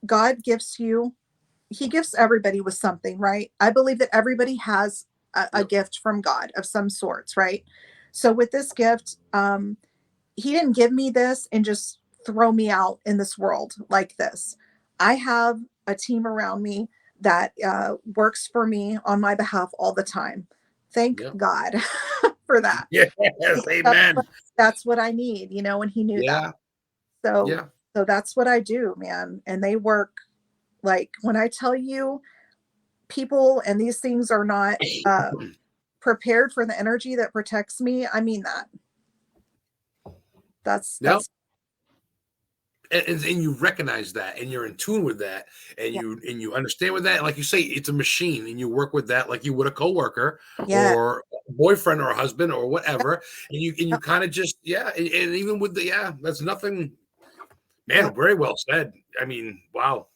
Speaker 2: God gives you, he gives everybody with something, right? I believe that everybody has a
Speaker 1: Yep.
Speaker 2: gift from God of some sorts, right? So with this gift, he didn't give me this and just throw me out in this world like this. I have a team around me that works for me on my behalf all the time. Thank
Speaker 1: Yep.
Speaker 2: God for that.
Speaker 1: Yes.
Speaker 2: Because
Speaker 1: Amen.
Speaker 2: that's what I need, you know, and he knew that.
Speaker 1: Yeah.
Speaker 2: So
Speaker 1: Yeah.
Speaker 2: so that's what I do, man. And they work, like when I tell you, people and these things are not prepared for the energy that protects me, I mean that. That's
Speaker 1: No.
Speaker 2: that's
Speaker 1: And you recognize that and you're in tune with that
Speaker 2: yeah.
Speaker 1: and you understand with that, like you say, it's a machine and you work with that like you would a coworker
Speaker 2: Yeah.
Speaker 1: or a boyfriend or a husband or whatever, and you kind of just and even with the that's nothing,
Speaker 2: Yeah.
Speaker 1: man. Very well said. I mean, wow.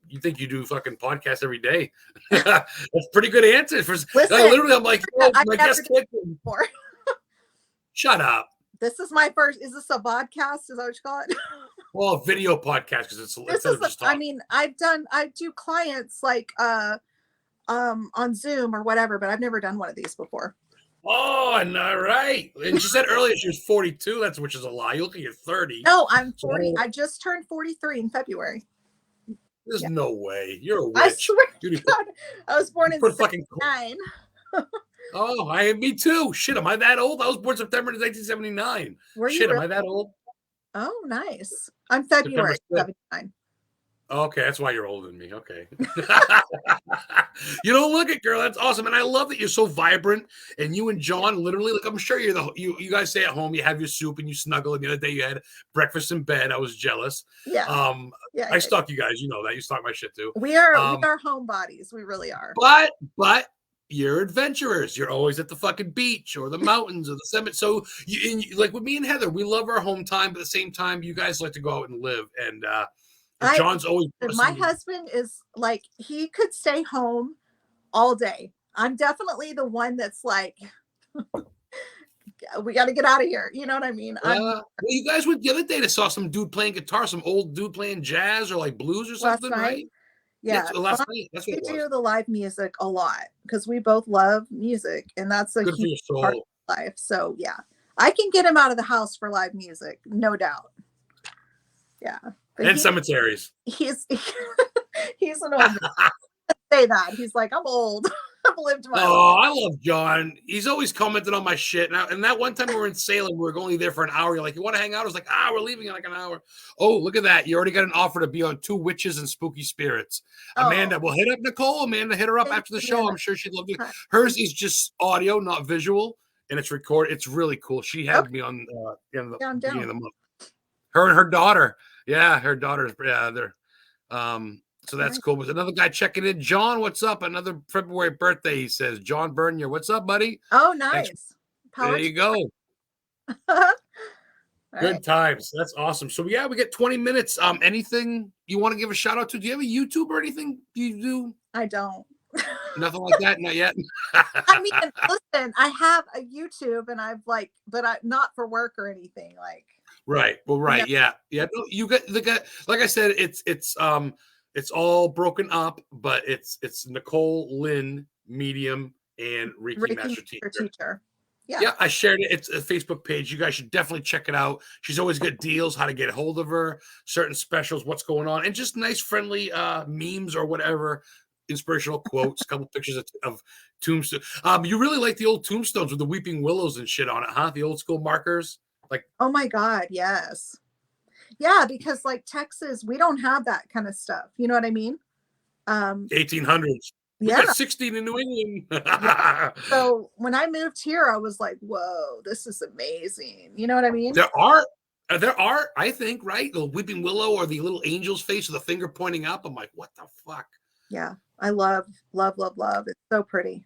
Speaker 1: You think you do fucking podcasts every day? That's pretty good answer. For
Speaker 2: Listen,
Speaker 1: literally, I'm like, oh,
Speaker 2: I've
Speaker 1: my
Speaker 2: never
Speaker 1: guest
Speaker 2: done
Speaker 1: can't.
Speaker 2: it before.
Speaker 1: Shut up.
Speaker 2: This is my first. Is this a podcast? Is that what you call it?
Speaker 1: Well, a video podcast because it's
Speaker 2: This
Speaker 1: instead
Speaker 2: is
Speaker 1: of just
Speaker 2: I
Speaker 1: talking.
Speaker 2: mean, I do clients like on Zoom or whatever, but I've never done one of these before.
Speaker 1: Oh, and all right. And she said earlier she was 42. That's which is a lie. You look like you're 30.
Speaker 2: No, I'm 40.
Speaker 1: So
Speaker 2: I just turned 43 in February.
Speaker 1: there's
Speaker 2: Yeah.
Speaker 1: no way. You're a
Speaker 2: I
Speaker 1: witch.
Speaker 2: swear
Speaker 1: Dude,
Speaker 2: to God, I was born
Speaker 1: you
Speaker 2: in
Speaker 1: put fucking.
Speaker 2: '79.
Speaker 1: Oh, me too. Shit, am I that old? I was born September 1979.
Speaker 2: Were you
Speaker 1: Shit, am
Speaker 2: really?
Speaker 1: I that old?
Speaker 2: Oh, nice. I'm
Speaker 1: September
Speaker 2: February
Speaker 1: 6th.
Speaker 2: '79.
Speaker 1: Okay, that's why you're older than me. Okay. You don't look it, girl. That's awesome. And I love that you're so vibrant. And you and John, literally, like I'm sure you guys stay at home, you have your soup and you snuggle. And the other day you had breakfast in bed. I was jealous.
Speaker 2: Yeah.
Speaker 1: Um,
Speaker 2: Yeah.
Speaker 1: I stalk you guys, you know that. You stalk my shit too.
Speaker 2: We are homebodies. We really are.
Speaker 1: But you're adventurers. You're always at the fucking beach or the mountains or the summit. So like with me and Heather, we love our home time, but at the same time, you guys like to go out and live. And John's always
Speaker 2: My husband is like, he could stay home all day. I'm definitely the one that's like, we got to get out of here. You know what I mean?
Speaker 1: well, you guys went the other day to saw some dude playing guitar, some old dude playing jazz or like blues or
Speaker 2: last
Speaker 1: something,
Speaker 2: night.
Speaker 1: right?
Speaker 2: Yeah.
Speaker 1: Last night. That's what
Speaker 2: We
Speaker 1: it was.
Speaker 2: do the live music a lot because we both love music, and that's a
Speaker 1: Good for
Speaker 2: huge
Speaker 1: your
Speaker 2: part
Speaker 1: soul.
Speaker 2: of life. So yeah, I can get him out of the house for live music, no doubt. Yeah. But
Speaker 1: And cemeteries.
Speaker 2: he's he's an old man. Say that. He's like, I'm old. have lived my life.
Speaker 1: Oh, I love John. He's always commented on my shit. And that one time we were in Salem, we were only there for an hour. You're like, you want to hang out? I was like, we're leaving in like an hour. Oh, look at that. You already got an offer to be on Two Witches and Spooky Spirits. Amanda, we'll hit up Nicole. Amanda, hit her up after the show. I'm sure she'd love it. Hers is just audio, not visual, and it's recorded. It's really cool. She had me on in the beginning of the month. Her and her daughter. Yeah, her daughter's they're so that's cool. There's another guy checking in. John, what's up? Another February birthday, he says. John Bernier, what's up, buddy?
Speaker 2: Oh, nice.
Speaker 1: There you go. Good times. That's awesome. So yeah, we get 20 minutes. Anything you want to give a shout out to? Do you have a YouTube or anything you do?
Speaker 2: I don't.
Speaker 1: Nothing like that? Not yet.
Speaker 2: I mean, listen, I have a YouTube and but not for work or anything. Like
Speaker 1: right. Well, right. Yeah. No, you got the guy, like I said, it's all broken up, but it's Nicole, Lynn, medium, and Reiki master teacher. Yeah, I shared it. It's a Facebook page. You guys should definitely check it out. She's always got deals, how to get a hold of her, certain specials, what's going on, and just nice, friendly memes or whatever, inspirational quotes, a couple pictures of tombstones. You really like the old tombstones with the weeping willows and shit on it, huh? The old school markers. Like,
Speaker 2: oh my God, yes. Yeah, because like Texas, we don't have that kind of stuff. You know what I mean?
Speaker 1: 1800s. We got 16 in New England.
Speaker 2: So when I moved here, I was like, whoa, this is amazing. You know what I mean?
Speaker 1: There are, I think, right? The weeping willow or the little angel's face with the finger pointing up. I'm like, what the fuck?
Speaker 2: Yeah. I love. It's so pretty.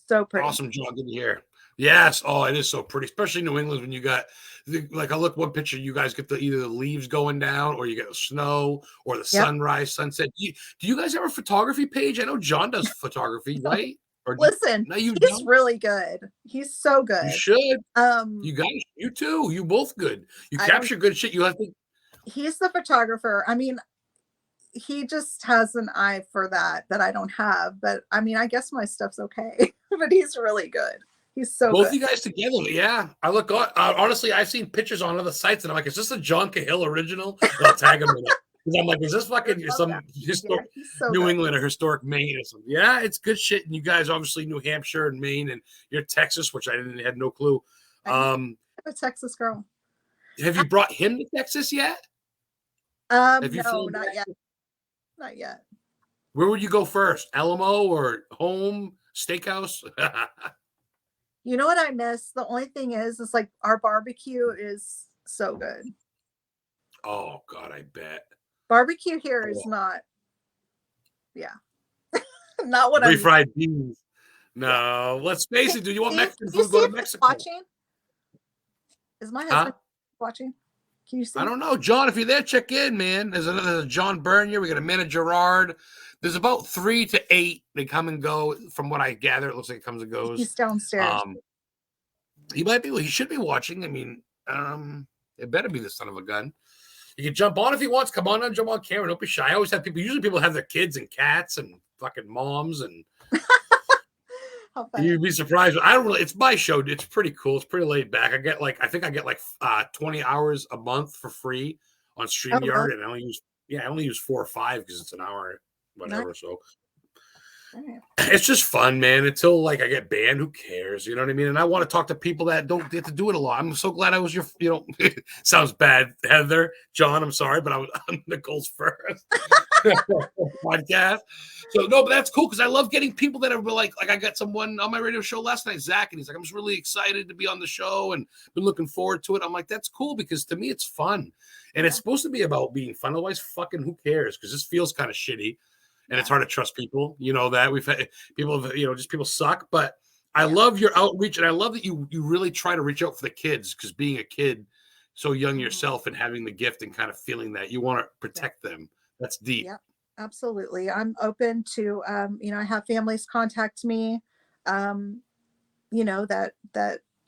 Speaker 2: So pretty.
Speaker 1: Awesome, John. Good to hear. Yes. Oh, it is so pretty, especially New England when you got like I look one picture, you guys get either the leaves going down or you get the snow or the sunrise, sunset. Do you guys have a photography page? I know John does photography, right? Or
Speaker 2: listen, he's really good. He's so good.
Speaker 1: You should. You guys, you too. You both good. You capture good shit. You have to.
Speaker 2: He's the photographer. I mean, he just has an eye for that I don't have. But I mean, I guess my stuff's okay. But he's really good. He's so
Speaker 1: both
Speaker 2: good.
Speaker 1: You guys together. Yeah. I look honestly, I've seen pictures on other sites and I'm like, is this a John Cahill original? And I'll tag him in it. Because I'm like, is this fucking some historic New England or historic Maine or something? Yeah, it's good shit. And you guys obviously New Hampshire and Maine and you're Texas, which I had no clue.
Speaker 2: I'm a Texas girl.
Speaker 1: Have you brought him to Texas yet?
Speaker 2: No, not yet. Not yet.
Speaker 1: Where would you go first? Alamo or home steakhouse?
Speaker 2: You know what I miss? The only thing is like our barbecue is so good.
Speaker 1: Oh God, I bet.
Speaker 2: Barbecue here is not. Yeah. Not what I
Speaker 1: refried beans. No, let's face it. Do you want Mexican food? Go to Mexico.
Speaker 2: Watching? Is my husband watching? Can you see?
Speaker 1: I don't know. John, if you're there, check in, man. There's another John Bernier. We got Amanda Gerard. There's about 3 to 8. They come and go. From what I gather, it looks like it comes and goes.
Speaker 2: He's downstairs.
Speaker 1: He might be. He should be watching. I mean, it better be the son of a gun. You can jump on if he wants. Come on and jump on camera. Don't be shy. I always have people. Usually people have their kids and cats and fucking moms and. You'd be surprised. I don't really. It's my show. It's pretty cool. It's pretty laid back. I think I get 20 hours a month for free on StreamYard, and I only use 4 or 5 because it's an hour, whatever. Nice. So it's just fun, man. Until I get banned, who cares? You know what I mean? And I want to talk to people that don't get to do it a lot. I'm so glad I was your. Sounds bad, Heather, John. I'm sorry, but I'm Nicole's first podcast. So no, but that's cool because I love getting people that are like I got someone on my radio show last night, Zach, and he's like, I'm just really excited to be on the show and been looking forward to it. I'm like, that's cool because to me it's fun, and it's supposed to be about being fun. Otherwise, fucking who cares? Because this feels kind of shitty, and it's hard to trust people. You know that we've had people, just people suck. But I love your outreach, and I love that you really try to reach out for the kids because being a kid so young yourself and having the gift and kind of feeling that you want to protect them. That's deep.
Speaker 2: Yeah. Absolutely. I'm open to, I have families contact me, that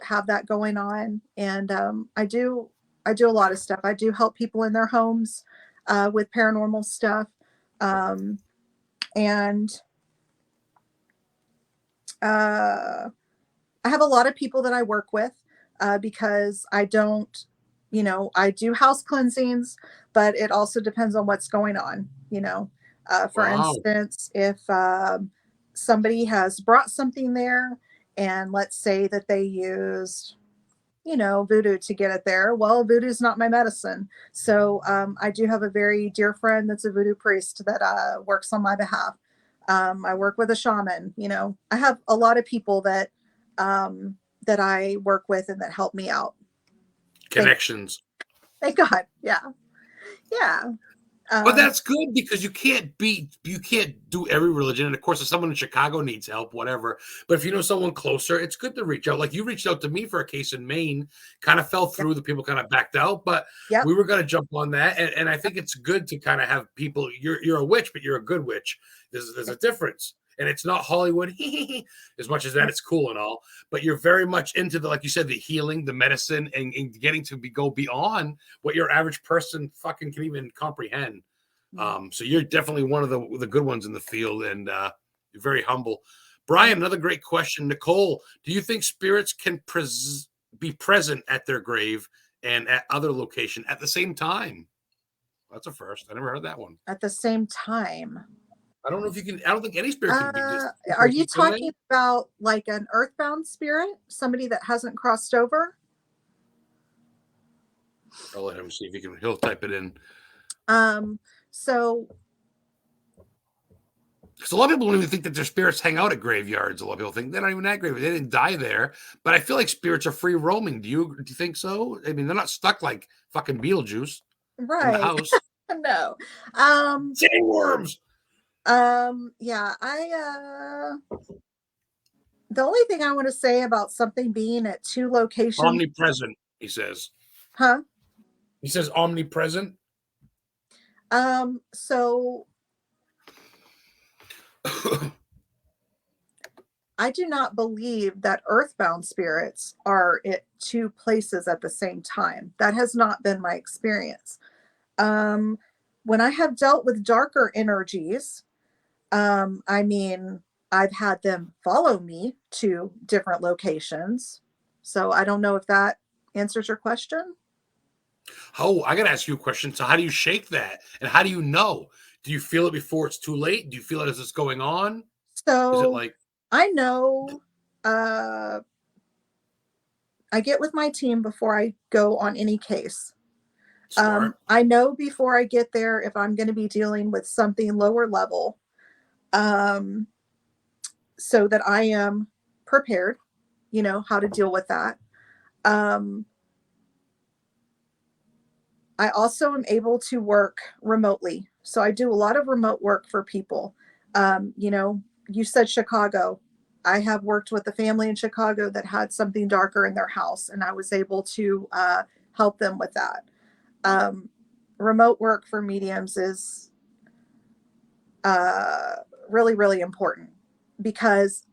Speaker 2: have that going on. And I do a lot of stuff. I do help people in their homes with paranormal stuff. And I have a lot of people that I work with because I don't, I do house cleansings, but it also depends on what's going on, For instance, if somebody has brought something there, and let's say that they used, voodoo to get it there. Well, voodoo is not my medicine. So I do have a very dear friend that's a voodoo priest that works on my behalf. I work with a shaman. I have a lot of people that I work with and that help me out.
Speaker 1: Connections.
Speaker 2: Thank God. Yeah. Yeah.
Speaker 1: But that's good, because you can't do every religion. And of course, if someone in Chicago needs help, whatever. But if you know someone closer, it's good to reach out. Like you reached out to me for a case in Maine, kind of fell through. The people kind of backed out, but we were going to jump on that. And I think it's good to kind of have people. You're a witch, but you're a good witch. There's a difference. And it's not Hollywood as much as that it's cool and all, but you're very much into like you said, the healing, the medicine, and getting to go beyond what your average person fucking can even comprehend. So you're definitely one of the good ones in the field, and you're very humble. Brian, another great question. Nicole, do you think spirits can be present at their grave and at other location at the same time? That's a first. I never heard that one.
Speaker 2: At the same time.
Speaker 1: I don't know if you can. I don't think any spirit can be.
Speaker 2: Are you talking about like an earthbound spirit, somebody that hasn't crossed over?
Speaker 1: I'll let him see if he can. He'll type it in.
Speaker 2: So,
Speaker 1: because a lot of people don't even think that their spirits hang out at graveyards. A lot of people think they're not even at graveyards. They didn't die there. But I feel like spirits are free roaming. Do you think so? I mean, they're not stuck like fucking Beetlejuice in the house.
Speaker 2: No.
Speaker 1: Sandworms.
Speaker 2: Yeah, the only thing I want to say about something being at two locations.
Speaker 1: Omnipresent, he says.
Speaker 2: Huh?
Speaker 1: He says omnipresent.
Speaker 2: So I do not believe that earthbound spirits are at two places at the same time. That has not been my experience. When I have dealt with darker energies, I mean, I've had them follow me to different locations. So I don't know if that answers your question.
Speaker 1: Oh, I got to ask you a question. So how do you shake that? And how do you know? Do you feel it before it's too late? Do you feel it as it's going on?
Speaker 2: So
Speaker 1: is it like
Speaker 2: I know I get with my team before I go on any case. I know before I get there if I'm going to be dealing with something lower level, so that I am prepared, how to deal with that. I also am able to work remotely. So I do a lot of remote work for people. You said Chicago. I have worked with a family in Chicago that had something darker in their house, and I was able to help them with that. Remote work for mediums is really, really important because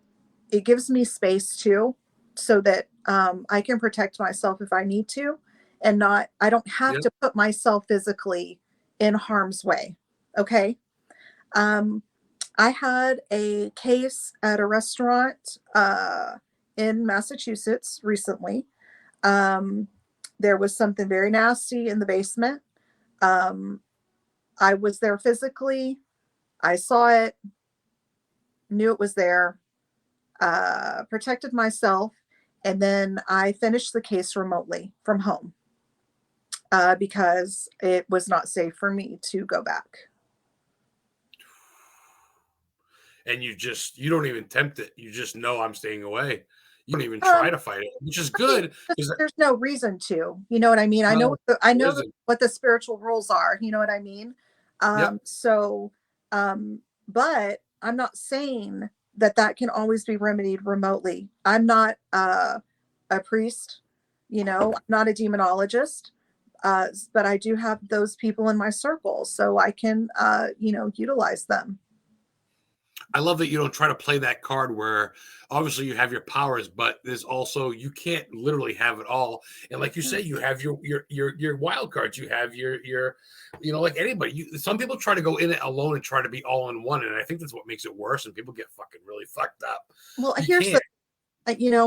Speaker 2: it gives me space too, so that I can protect myself if I need to, and I don't have to put myself physically in harm's way. Okay. I had a case at a restaurant in Massachusetts recently. There was something very nasty in the basement. I was there physically. I saw it, knew it was there, protected myself, and then I finished the case remotely from home because it was not safe for me to go back.
Speaker 1: And you don't even tempt it. You just know I'm staying away. You don't even try to fight it, which is good.
Speaker 2: There's no reason to, you know what I mean? I know what the spiritual rules are. You know what I mean? But I'm not saying that can always be remedied remotely. I'm not a priest, I'm not a demonologist, but I do have those people in my circle, so I can, utilize them.
Speaker 1: I love that you don't try to play that card where obviously you have your powers, but there's also, you can't literally have it all. And like you say, you have your wild cards. You have your like anybody. Some people try to go in it alone and try to be all in one, and I think that's what makes it worse. And people get fucking really fucked up.
Speaker 2: Well,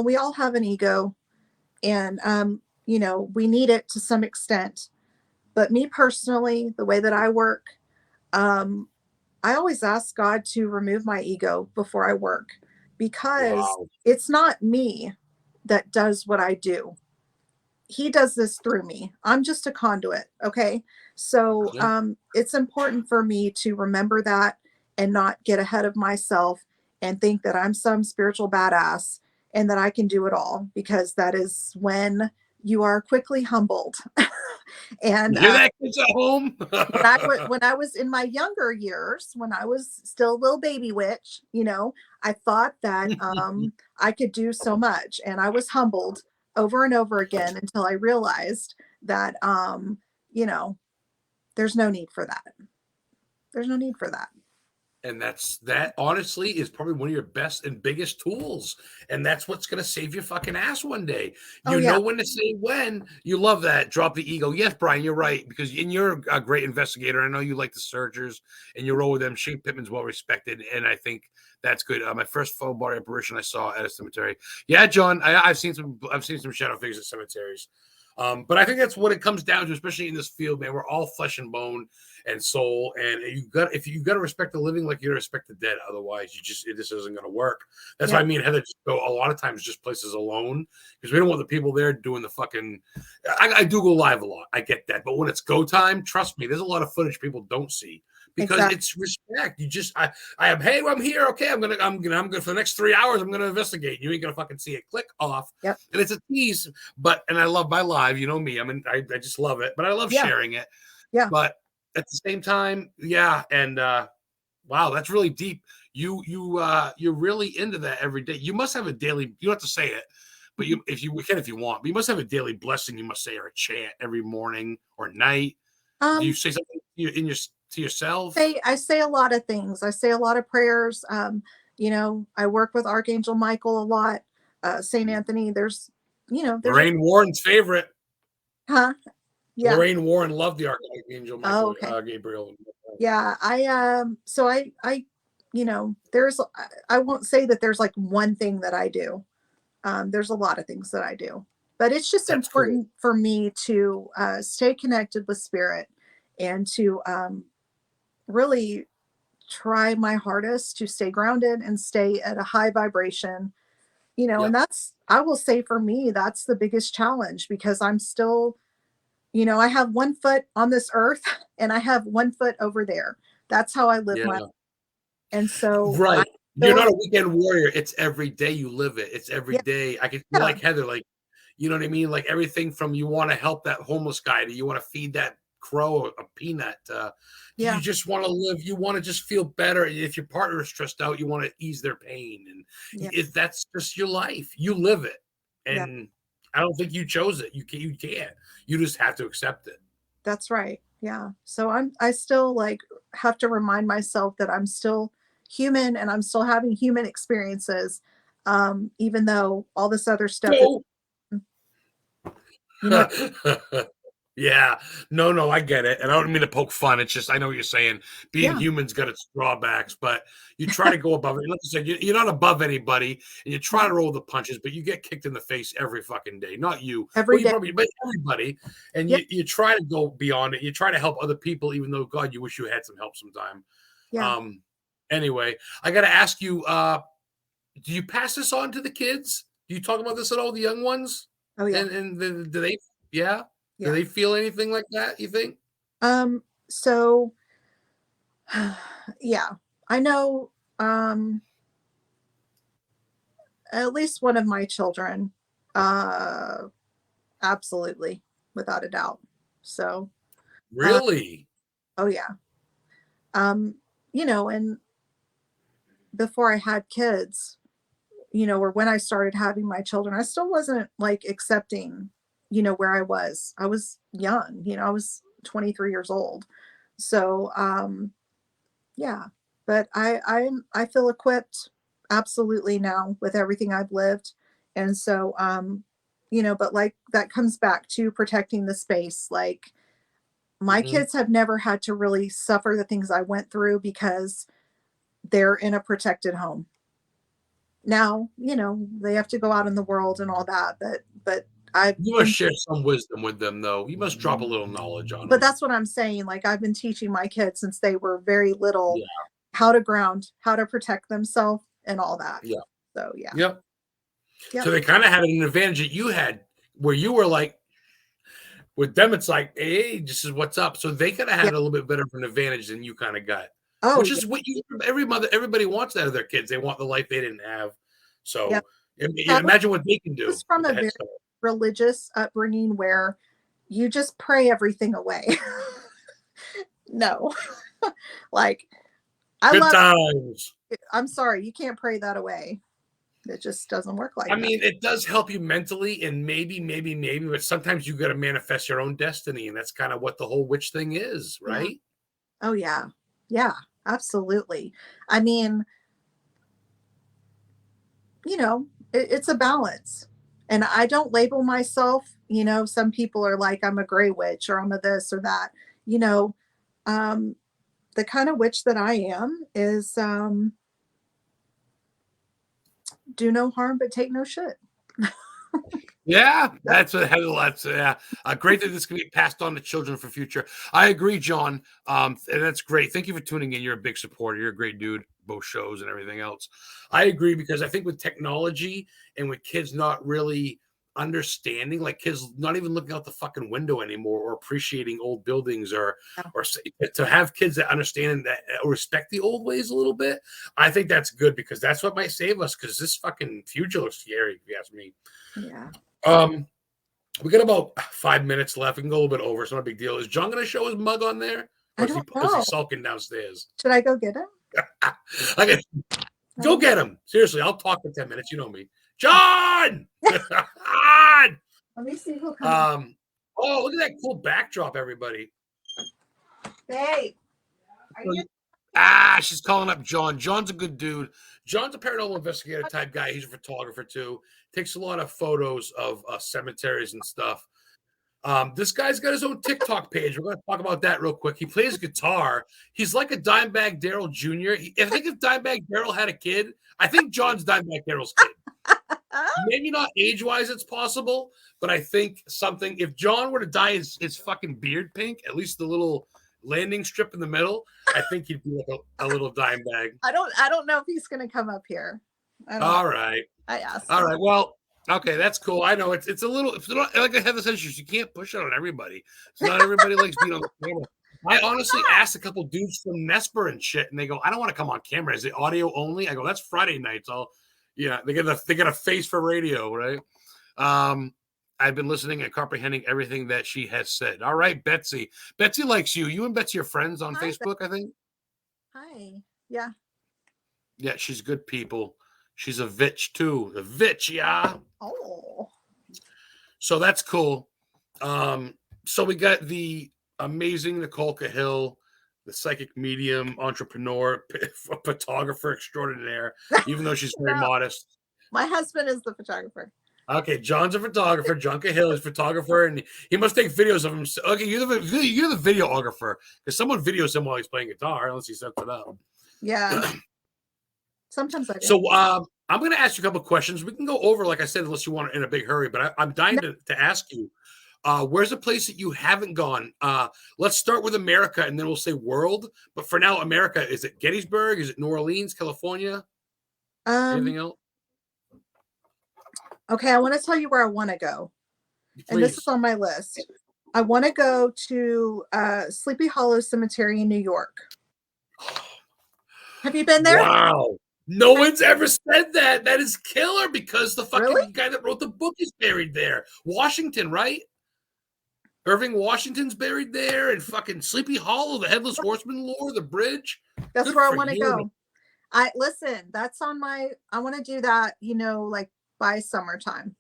Speaker 2: we all have an ego, and we need it to some extent. But me personally, the way that I work, I always ask God to remove my ego before I work, because
Speaker 1: Wow.
Speaker 2: it's not me that does what I do. He does this through me. I'm just a conduit. Okay. So
Speaker 1: Yeah.
Speaker 2: it's important for me to remember that and not get ahead of myself and think that I'm some spiritual badass and that I can do it all, because that is when you are quickly humbled. And
Speaker 1: You hear that, kids at home?
Speaker 2: when I was in my younger years, when I was still a little baby witch, I thought that I could do so much, and I was humbled over and over again until I realized that you know, there's no need for that. There's no need for that.
Speaker 1: And that honestly is probably one of your best and biggest tools. And that's what's going to save your fucking ass one day.
Speaker 2: Oh
Speaker 1: You
Speaker 2: yeah,
Speaker 1: know when to say when. You love that. Drop the ego. Yes, Brian, you're right. Because you're a great investigator. I know you like the searchers and you roll with them. Shane Pittman's well respected. And I think that's good. My first full body apparition I saw at a cemetery. Yeah, John, I've seen some shadow figures at cemeteries. But I think that's what it comes down to, especially in this field, man. We're all flesh and bone and soul, and if you got to respect the living like you respect the dead. Otherwise, this isn't going to work. That's
Speaker 2: yeah,
Speaker 1: why me and Heather just go a lot of times just places alone, because we don't want the people there doing the fucking. I do go live a lot. I get that, but when it's go time, trust me, there's a lot of footage people don't see. Because
Speaker 2: exactly.
Speaker 1: it's respect. I am. Hey, I'm here. Okay, I'm good for the next 3 hours. I'm gonna investigate. You ain't gonna fucking see it. Click off.
Speaker 2: Yep.
Speaker 1: And it's a tease, and I love my live. You know me. I just love it. But I love
Speaker 2: Yeah.
Speaker 1: sharing it.
Speaker 2: Yeah.
Speaker 1: But at the same time, yeah. And wow, that's really deep. You're really into that every day. You must have a daily. You don't have to say it, but if you want, but you must have a daily blessing. You must say or a chant every morning or night. Do you
Speaker 2: Um,
Speaker 1: say something to yourself?
Speaker 2: I say a lot of things. I say a lot of prayers. I work with Archangel Michael a lot. Saint Anthony. There's
Speaker 1: Lorraine Warren's favorite.
Speaker 2: huh? Yeah.
Speaker 1: Lorraine Warren loved the Archangel
Speaker 2: Oh,
Speaker 1: Michael
Speaker 2: okay.
Speaker 1: Gabriel.
Speaker 2: Yeah. So there's I won't say that there's like one thing that I do. There's a lot of things that I do, but it's just
Speaker 1: That's cool.
Speaker 2: important for me to stay connected with spirit and to really try my hardest to stay grounded and stay at a high vibration. And
Speaker 1: Yep.
Speaker 2: I will say for me, that's the biggest challenge, because I'm still, I have one foot on this earth and I have one foot over there. That's how I live my,
Speaker 1: Yeah.
Speaker 2: and so I
Speaker 1: Right. You're
Speaker 2: still,
Speaker 1: not a weekend warrior. It's every day you live it. It's every
Speaker 2: yeah,
Speaker 1: day. You're
Speaker 2: yeah,
Speaker 1: like Heather, like, you know what I mean? Like everything from you want to help that homeless guy to you want to feed that crow a peanut. Do you
Speaker 2: yeah,
Speaker 1: just want to live? You want to just feel better. If your partner is stressed out, you want to ease their pain. And
Speaker 2: yeah,
Speaker 1: that's just your life. You live it.
Speaker 2: yeah,
Speaker 1: And I don't think you chose it. You can't. You just have to accept it.
Speaker 2: that's right. Yeah. So I still like have to remind myself that I'm still human and I'm still having human experiences. Even though all this other stuff is,
Speaker 1: So
Speaker 2: you know,
Speaker 1: yeah. No, I get it. And I don't mean to poke fun. It's just, I know what you're saying. Being
Speaker 2: yeah,
Speaker 1: human's got its drawbacks, but you try to go above it. Like I said, you're not above anybody and you try
Speaker 2: yeah,
Speaker 1: to roll the punches, but you get kicked in the face every fucking day. Not you. Well,
Speaker 2: every
Speaker 1: you
Speaker 2: day.
Speaker 1: probably, but everybody. And
Speaker 2: Yeah.
Speaker 1: you try to go beyond it. You try to help other people, even though, God, you wish you had some help sometime.
Speaker 2: Yeah.
Speaker 1: Um, anyway, I got to ask you, do you pass this on to the kids? Do you talk about this at all, the young ones?
Speaker 2: Oh yeah.
Speaker 1: Do they, yeah? Do
Speaker 2: Yeah.
Speaker 1: they feel anything like that, you think?
Speaker 2: So yeah, I know at least one of my children, uh absolutely, without a doubt. So uh
Speaker 1: Really?
Speaker 2: oh yeah. Um, and before I had kids, or when I started having my children, I still wasn't like accepting, where I was. I was young, I was 23 years old. So yeah, but I feel equipped absolutely now with everything I've lived. And so but like that comes back to protecting the space. Like my
Speaker 1: Mhm.
Speaker 2: kids have never had to really suffer the things I went through because they're in a protected home. Now, they have to go out in the world and all that, but
Speaker 1: You must share some wisdom with them, though. You must drop a little knowledge on them.
Speaker 2: But that's what I'm saying. Like, I've been teaching my kids since they were very little,
Speaker 1: Yeah.
Speaker 2: how to ground, how to protect themselves, and all that.
Speaker 1: Yeah.
Speaker 2: So yeah.
Speaker 1: Yep. So they kind of had an advantage that you had, where you were like, with them, it's like, hey, this is what's up. So they could have had a little bit better of an advantage than you kind of got.
Speaker 2: Oh,
Speaker 1: which is what everybody wants out of their kids. They want the life they didn't have. So imagine what they can do.
Speaker 2: It's from a very religious upbringing where you just pray everything away. No. Like,
Speaker 1: good times.
Speaker 2: I'm sorry, you can't pray that away. It just doesn't work like that.
Speaker 1: I mean, it does help you mentally, and maybe, but sometimes you got to manifest your own destiny, and that's kind of what the whole witch thing is, right?
Speaker 2: Yeah. Oh yeah. Yeah, absolutely. I mean, you know, it's a balance. And I don't label myself, you know, some people are like, I'm a gray witch or I'm a this or that. You know, the kind of witch that I am is do no harm but take no shit.
Speaker 1: Yeah, that's great that this can be passed on to children for future. I agree, John. And that's great. Thank you for tuning in. You're a big supporter. You're a great dude, both shows and everything else. I agree, because I think with technology and with kids not really understanding, like kids not even looking out the fucking window anymore or appreciating old buildings or to have kids that understand that respect the old ways a little bit. I think that's good, because that's what might save us, because this fucking future looks scary, if you ask me.
Speaker 2: Yeah.
Speaker 1: We got about 5 minutes left. We can go a little bit over. It's not a big deal. Is John going to show his mug on there? Or is he sulking downstairs?
Speaker 2: Should I go get him?
Speaker 1: Okay. Go get him. Seriously, I'll talk for 10 minutes. You know me. John!
Speaker 2: Let me see who comes.
Speaker 1: Oh, look at that cool backdrop, everybody.
Speaker 2: Hey.
Speaker 1: She's calling up John. John's a good dude. John's a paranormal investigator type guy. He's a photographer too. Takes a lot of photos of cemeteries and stuff. This guy's got his own TikTok page. We're going to talk about that real quick. He plays guitar. He's like a Dimebag Darrell Jr. I think if Dimebag Darrell had a kid, I think John's Dimebag Darrell's kid. Maybe not age-wise, it's possible, but I think something. If John were to dye his fucking beard pink, at least the little landing strip in the middle, I think he'd be like a little dime bag.
Speaker 2: I don't know if he's gonna come up here.
Speaker 1: All right.
Speaker 2: I asked.
Speaker 1: All right. Well, okay, that's cool. I know it's a little, it's not, like I have this issue. You can't push it on everybody. So not everybody likes being on the camera. I honestly asked a couple dudes from Nesper and shit, and they go, I don't want to come on camera. Is it audio only? I go, that's Friday nights. They get a face for radio, right? I've been listening and comprehending everything that she has said. All right, Betsy. Betsy likes you. You and Betsy are friends on Facebook, I think.
Speaker 2: Hi. Yeah.
Speaker 1: Yeah, she's good people. She's a vitch too. A vitch, yeah.
Speaker 2: Oh. So
Speaker 1: that's cool. So we got the amazing Nicole Cahill, the psychic medium, entrepreneur, photographer extraordinaire, even though she's very modest.
Speaker 2: My husband is the photographer.
Speaker 1: Okay, John's a photographer. John Cahill is a photographer, and he must take videos of him. Okay, you're the videographer, because someone videos him while he's playing guitar, unless he sets it up.
Speaker 2: Yeah. Sometimes I do.
Speaker 1: So I'm going to ask you a couple of questions. We can go over, like I said, unless you want it in a big hurry, but I'm dying to ask you, where's a place that you haven't gone? Let's start with America, and then we'll say world. But for now, America, is it Gettysburg? Is it New Orleans, California? Anything else?
Speaker 2: Okay, I want to tell you where I want to go. Please. And this is on my list. I want to go to Sleepy Hollow Cemetery in New York. Have you been there?
Speaker 1: Wow. No one's ever said that. That is killer, because the fucking guy that wrote the book is buried there. Washington, right? Irving Washington's buried there, and fucking Sleepy Hollow, the Headless Horseman lore, the bridge.
Speaker 2: That's where I want to go. That's on my, I want to do that, like by summertime.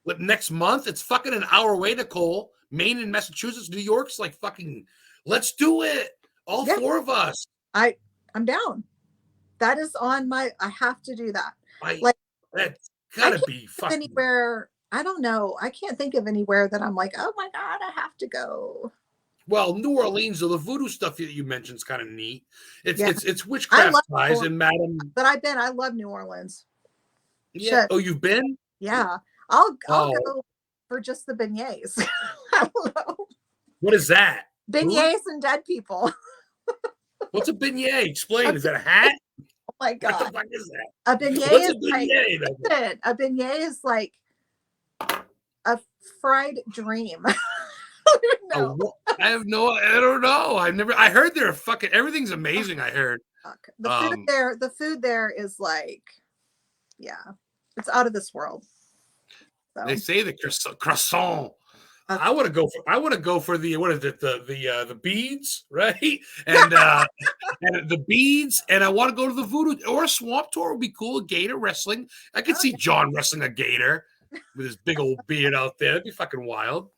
Speaker 1: But next month? It's fucking an hour away, Nicole. Maine and Massachusetts, New York's like fucking, let's do it. All four of us.
Speaker 2: I'm down. That is on my, I have to do that.
Speaker 1: That's gotta be fucking
Speaker 2: anywhere. I don't know. I can't think of anywhere that I'm like, oh my God, I have to go.
Speaker 1: Well, New Orleans, or the voodoo stuff that you mentioned is kind of neat. It's witchcraft ties and Madam.
Speaker 2: But I love New Orleans.
Speaker 1: Yeah. Shit. Oh, you've been?
Speaker 2: Yeah. I'll go for just the beignets. I don't know.
Speaker 1: What is that?
Speaker 2: Beignets and dead people.
Speaker 1: What's a beignet? Explain. Is that a hat?
Speaker 2: Oh my
Speaker 1: What
Speaker 2: God.
Speaker 1: the fuck is that?
Speaker 2: A beignet
Speaker 1: What's
Speaker 2: is
Speaker 1: a beignet?
Speaker 2: listen, a beignet is like a fried dream. I don't even know.
Speaker 1: I don't know. I heard they're fucking, everything's amazing. I heard.
Speaker 2: The food there is like, yeah, it's out of this world. So.
Speaker 1: They say the croissant. I want to go for the, what is it, the beads, right? And and the beads, and I want to go to the voodoo or a swamp tour would be cool. Gator wrestling. I could see John wrestling a gator with his big old beard out there. That'd be fucking wild.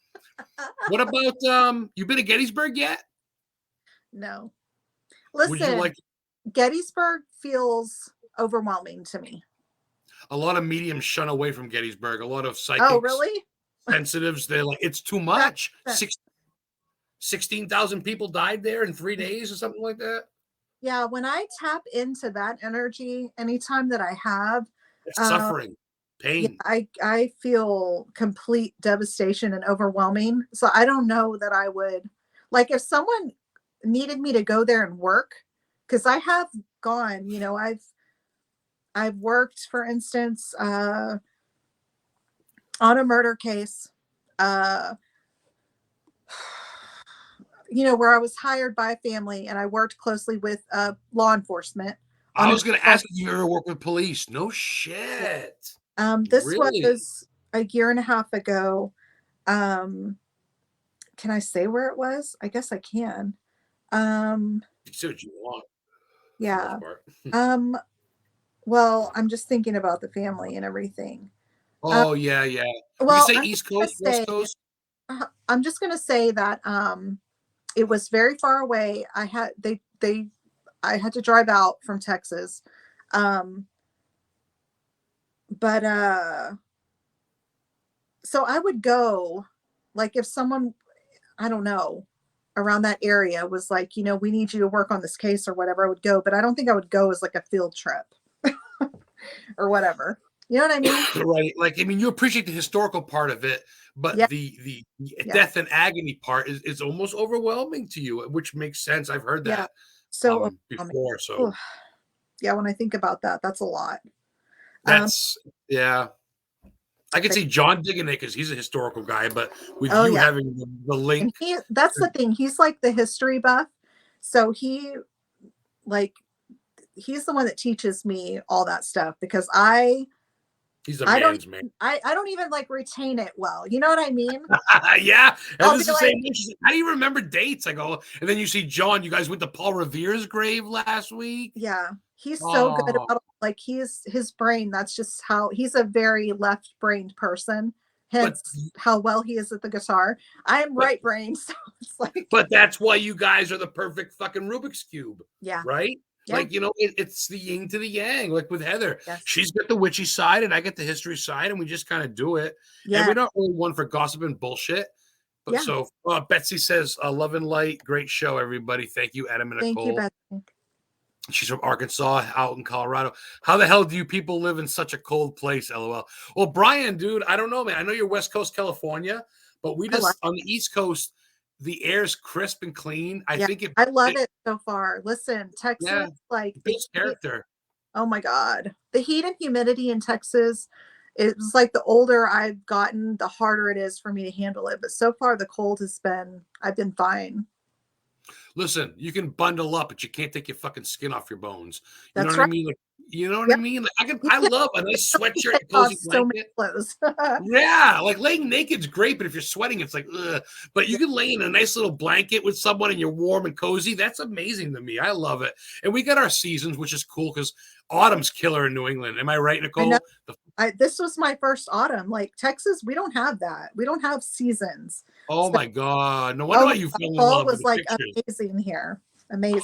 Speaker 1: What about you been to Gettysburg yet?
Speaker 2: No. Listen,
Speaker 1: would you like
Speaker 2: Gettysburg feels overwhelming to me.
Speaker 1: A lot of mediums shun away from Gettysburg. A lot of psychics.
Speaker 2: Oh, really?
Speaker 1: Sensitives. They're like, it's too much. 16,000 people died there in 3 days or something like that.
Speaker 2: Yeah, when I tap into that energy, anytime that I have
Speaker 1: it's suffering, pain.
Speaker 2: Yeah, I feel complete devastation and overwhelming. So I don't know that I would, like, if someone needed me to go there and work, because I have gone, you know, I've worked, for instance, on a murder case, you know, where I was hired by a family and I worked closely with law enforcement.
Speaker 1: I was going to ask if you ever work with police. No shit.
Speaker 2: This
Speaker 1: really?
Speaker 2: was a year and a half ago. Can I say where it was? I guess I can.
Speaker 1: You say what you want.
Speaker 2: Yeah. Well, I'm just thinking about the family and everything.
Speaker 1: Oh, yeah.
Speaker 2: Well,
Speaker 1: you say East Coast, West Coast?
Speaker 2: I'm just going to say that it was very far away. I had to drive out from Texas. But so I would go, like, if someone, I don't know, around that area was like, you know, we need you to work on this case or whatever, I would go, but I don't think I would go as like a field trip or whatever. You know what I mean?
Speaker 1: Right. Like, I mean, you appreciate the historical part of it, but the death and agony part is almost overwhelming to you, which makes sense. I've heard that
Speaker 2: so
Speaker 1: before. So
Speaker 2: yeah, when I think about that, that's a lot.
Speaker 1: Yeah. I could see John digging it because he's a historical guy, but with having the link.
Speaker 2: That's the thing. He's like the history buff. So he's the one that teaches me all that stuff because
Speaker 1: he's a man's man.
Speaker 2: I don't even like retain it well. You know what I mean?
Speaker 1: Yeah. And the same. How do you remember dates? I go, and then you see John, you guys went to Paul Revere's grave last week.
Speaker 2: Yeah. He's so good about, like, his brain. That's just how he's a very left-brained person. Hence how well he is at the guitar. I am right-brained. So it's like,
Speaker 1: but that's why you guys are the perfect fucking Rubik's Cube.
Speaker 2: Yeah.
Speaker 1: Right?
Speaker 2: Yeah.
Speaker 1: Like, you know, it's the yin to the yang, like with Heather. Yes. She's got the witchy side and I get the history side, and we just kind of do it. Yeah. And we're not really one for gossip and bullshit. But so Betsy says, love and light. Great show, everybody. Thank you, Adam and Nicole.
Speaker 2: Thank you, Betsy.
Speaker 1: She's from Arkansas, out in Colorado. How the hell do you people live in such a cold place, LOL? Well, Brian, dude, I don't know, man. I know you're West Coast California, but we just, on the East Coast, the air's crisp and clean. I
Speaker 2: love it so far. Listen, Texas, like,
Speaker 1: builds character.
Speaker 2: Oh my God. The heat and humidity in Texas, it's like the older I've gotten, the harder it is for me to handle it. But so far, the cold I've been fine.
Speaker 1: Listen, you can bundle up, but you can't take your fucking skin off your bones. You
Speaker 2: That's
Speaker 1: know what
Speaker 2: right.
Speaker 1: I mean? Like, you know what I mean? Like, I love a nice sweatshirt and cozy blanket.
Speaker 2: So many clothes.
Speaker 1: Yeah, like laying naked's great, but if you're sweating, it's like, ugh. But you can lay in a nice little blanket with someone and you're warm and cozy. That's amazing to me. I love it. And we got our seasons, which is cool because autumn's killer in New England. Am I right, Nicole?
Speaker 2: This was my first autumn. Like, Texas, we don't have that. We don't have seasons.
Speaker 1: Oh my God. No wonder why you fell in love with the pictures.
Speaker 2: Amazing here. Amazing.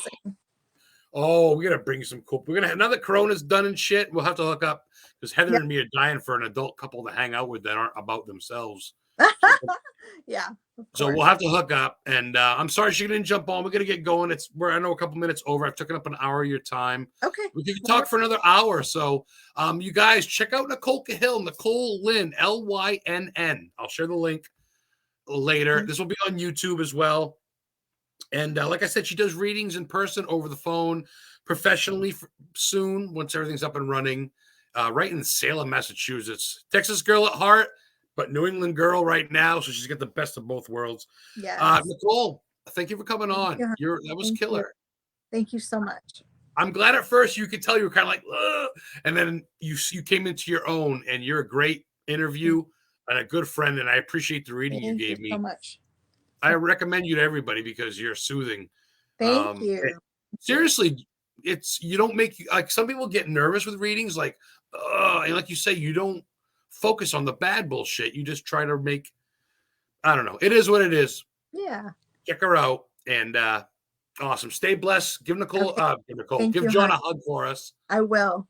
Speaker 1: Oh, we're gonna bring you some cool. We're gonna have, now that Corona's done and shit, we'll have to hook up because Heather and me are dying for an adult couple to hang out with that aren't about themselves.
Speaker 2: Yeah.
Speaker 1: So we'll have to hook up. And I'm sorry she didn't jump on. We're gonna get going. I know a couple minutes over. I've taken up an hour of your time.
Speaker 2: Okay.
Speaker 1: We could talk for another hour. So you guys check out Nicole Cahill, Nicole Lynn, Lynn. I'll share the link later. This will be on YouTube as well. And like I said, she does readings in person, over the phone, professionally soon, once everything's up and running, right in Salem, Massachusetts. Texas girl at heart, but New England girl right now. So she's got the best of both worlds.
Speaker 2: Yes.
Speaker 1: Nicole, thank you for coming on. That was killer.
Speaker 2: Thank you so much.
Speaker 1: I'm glad at first you could tell you were kind of like, ugh, and then you came into your own, and you're a great interview and a good friend, and I appreciate the reading you gave me
Speaker 2: so much.
Speaker 1: I recommend you to everybody because you're soothing.
Speaker 2: Thank you.
Speaker 1: Seriously, you don't make, like, some people get nervous with readings, like, and like you say, you don't focus on the bad bullshit. You just try to make, I don't know. It is what it is.
Speaker 2: Yeah.
Speaker 1: Check her out. And awesome. Stay blessed. Give Nicole, give John a hug for us.
Speaker 2: I will.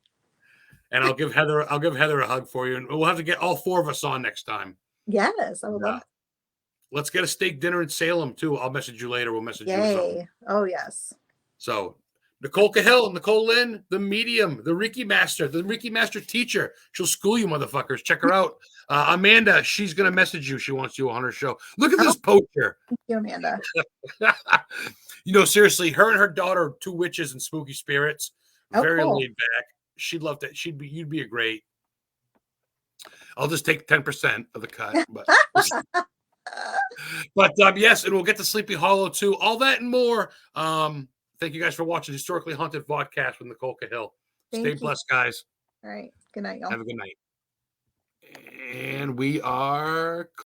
Speaker 1: And I'll give Heather a hug for you. And we'll have to get all four of us on next time.
Speaker 2: Yes, I would love it.
Speaker 1: Let's get a steak dinner in Salem too. I'll message you later. We'll message you.
Speaker 2: Yay. Oh, yes.
Speaker 1: So Nicole Cahill, Nicole Lynn, the medium, the Reiki master teacher. She'll school you motherfuckers. Check her out. Amanda, she's going to message you. She wants you on her show. Look at this poacher.
Speaker 2: Thank you, Amanda.
Speaker 1: Seriously, her and her daughter are two witches and spooky spirits. Very
Speaker 2: cool.
Speaker 1: laid back. She'd love that. You'd be a great. I'll just take 10% of the cut. But yes, and we'll get to Sleepy Hollow too. All that and more. Thank you guys for watching Historically Haunted Vodcast with Nicole Cahill. Stay blessed, guys.
Speaker 2: All right. Good night, y'all.
Speaker 1: Have a good night. And we are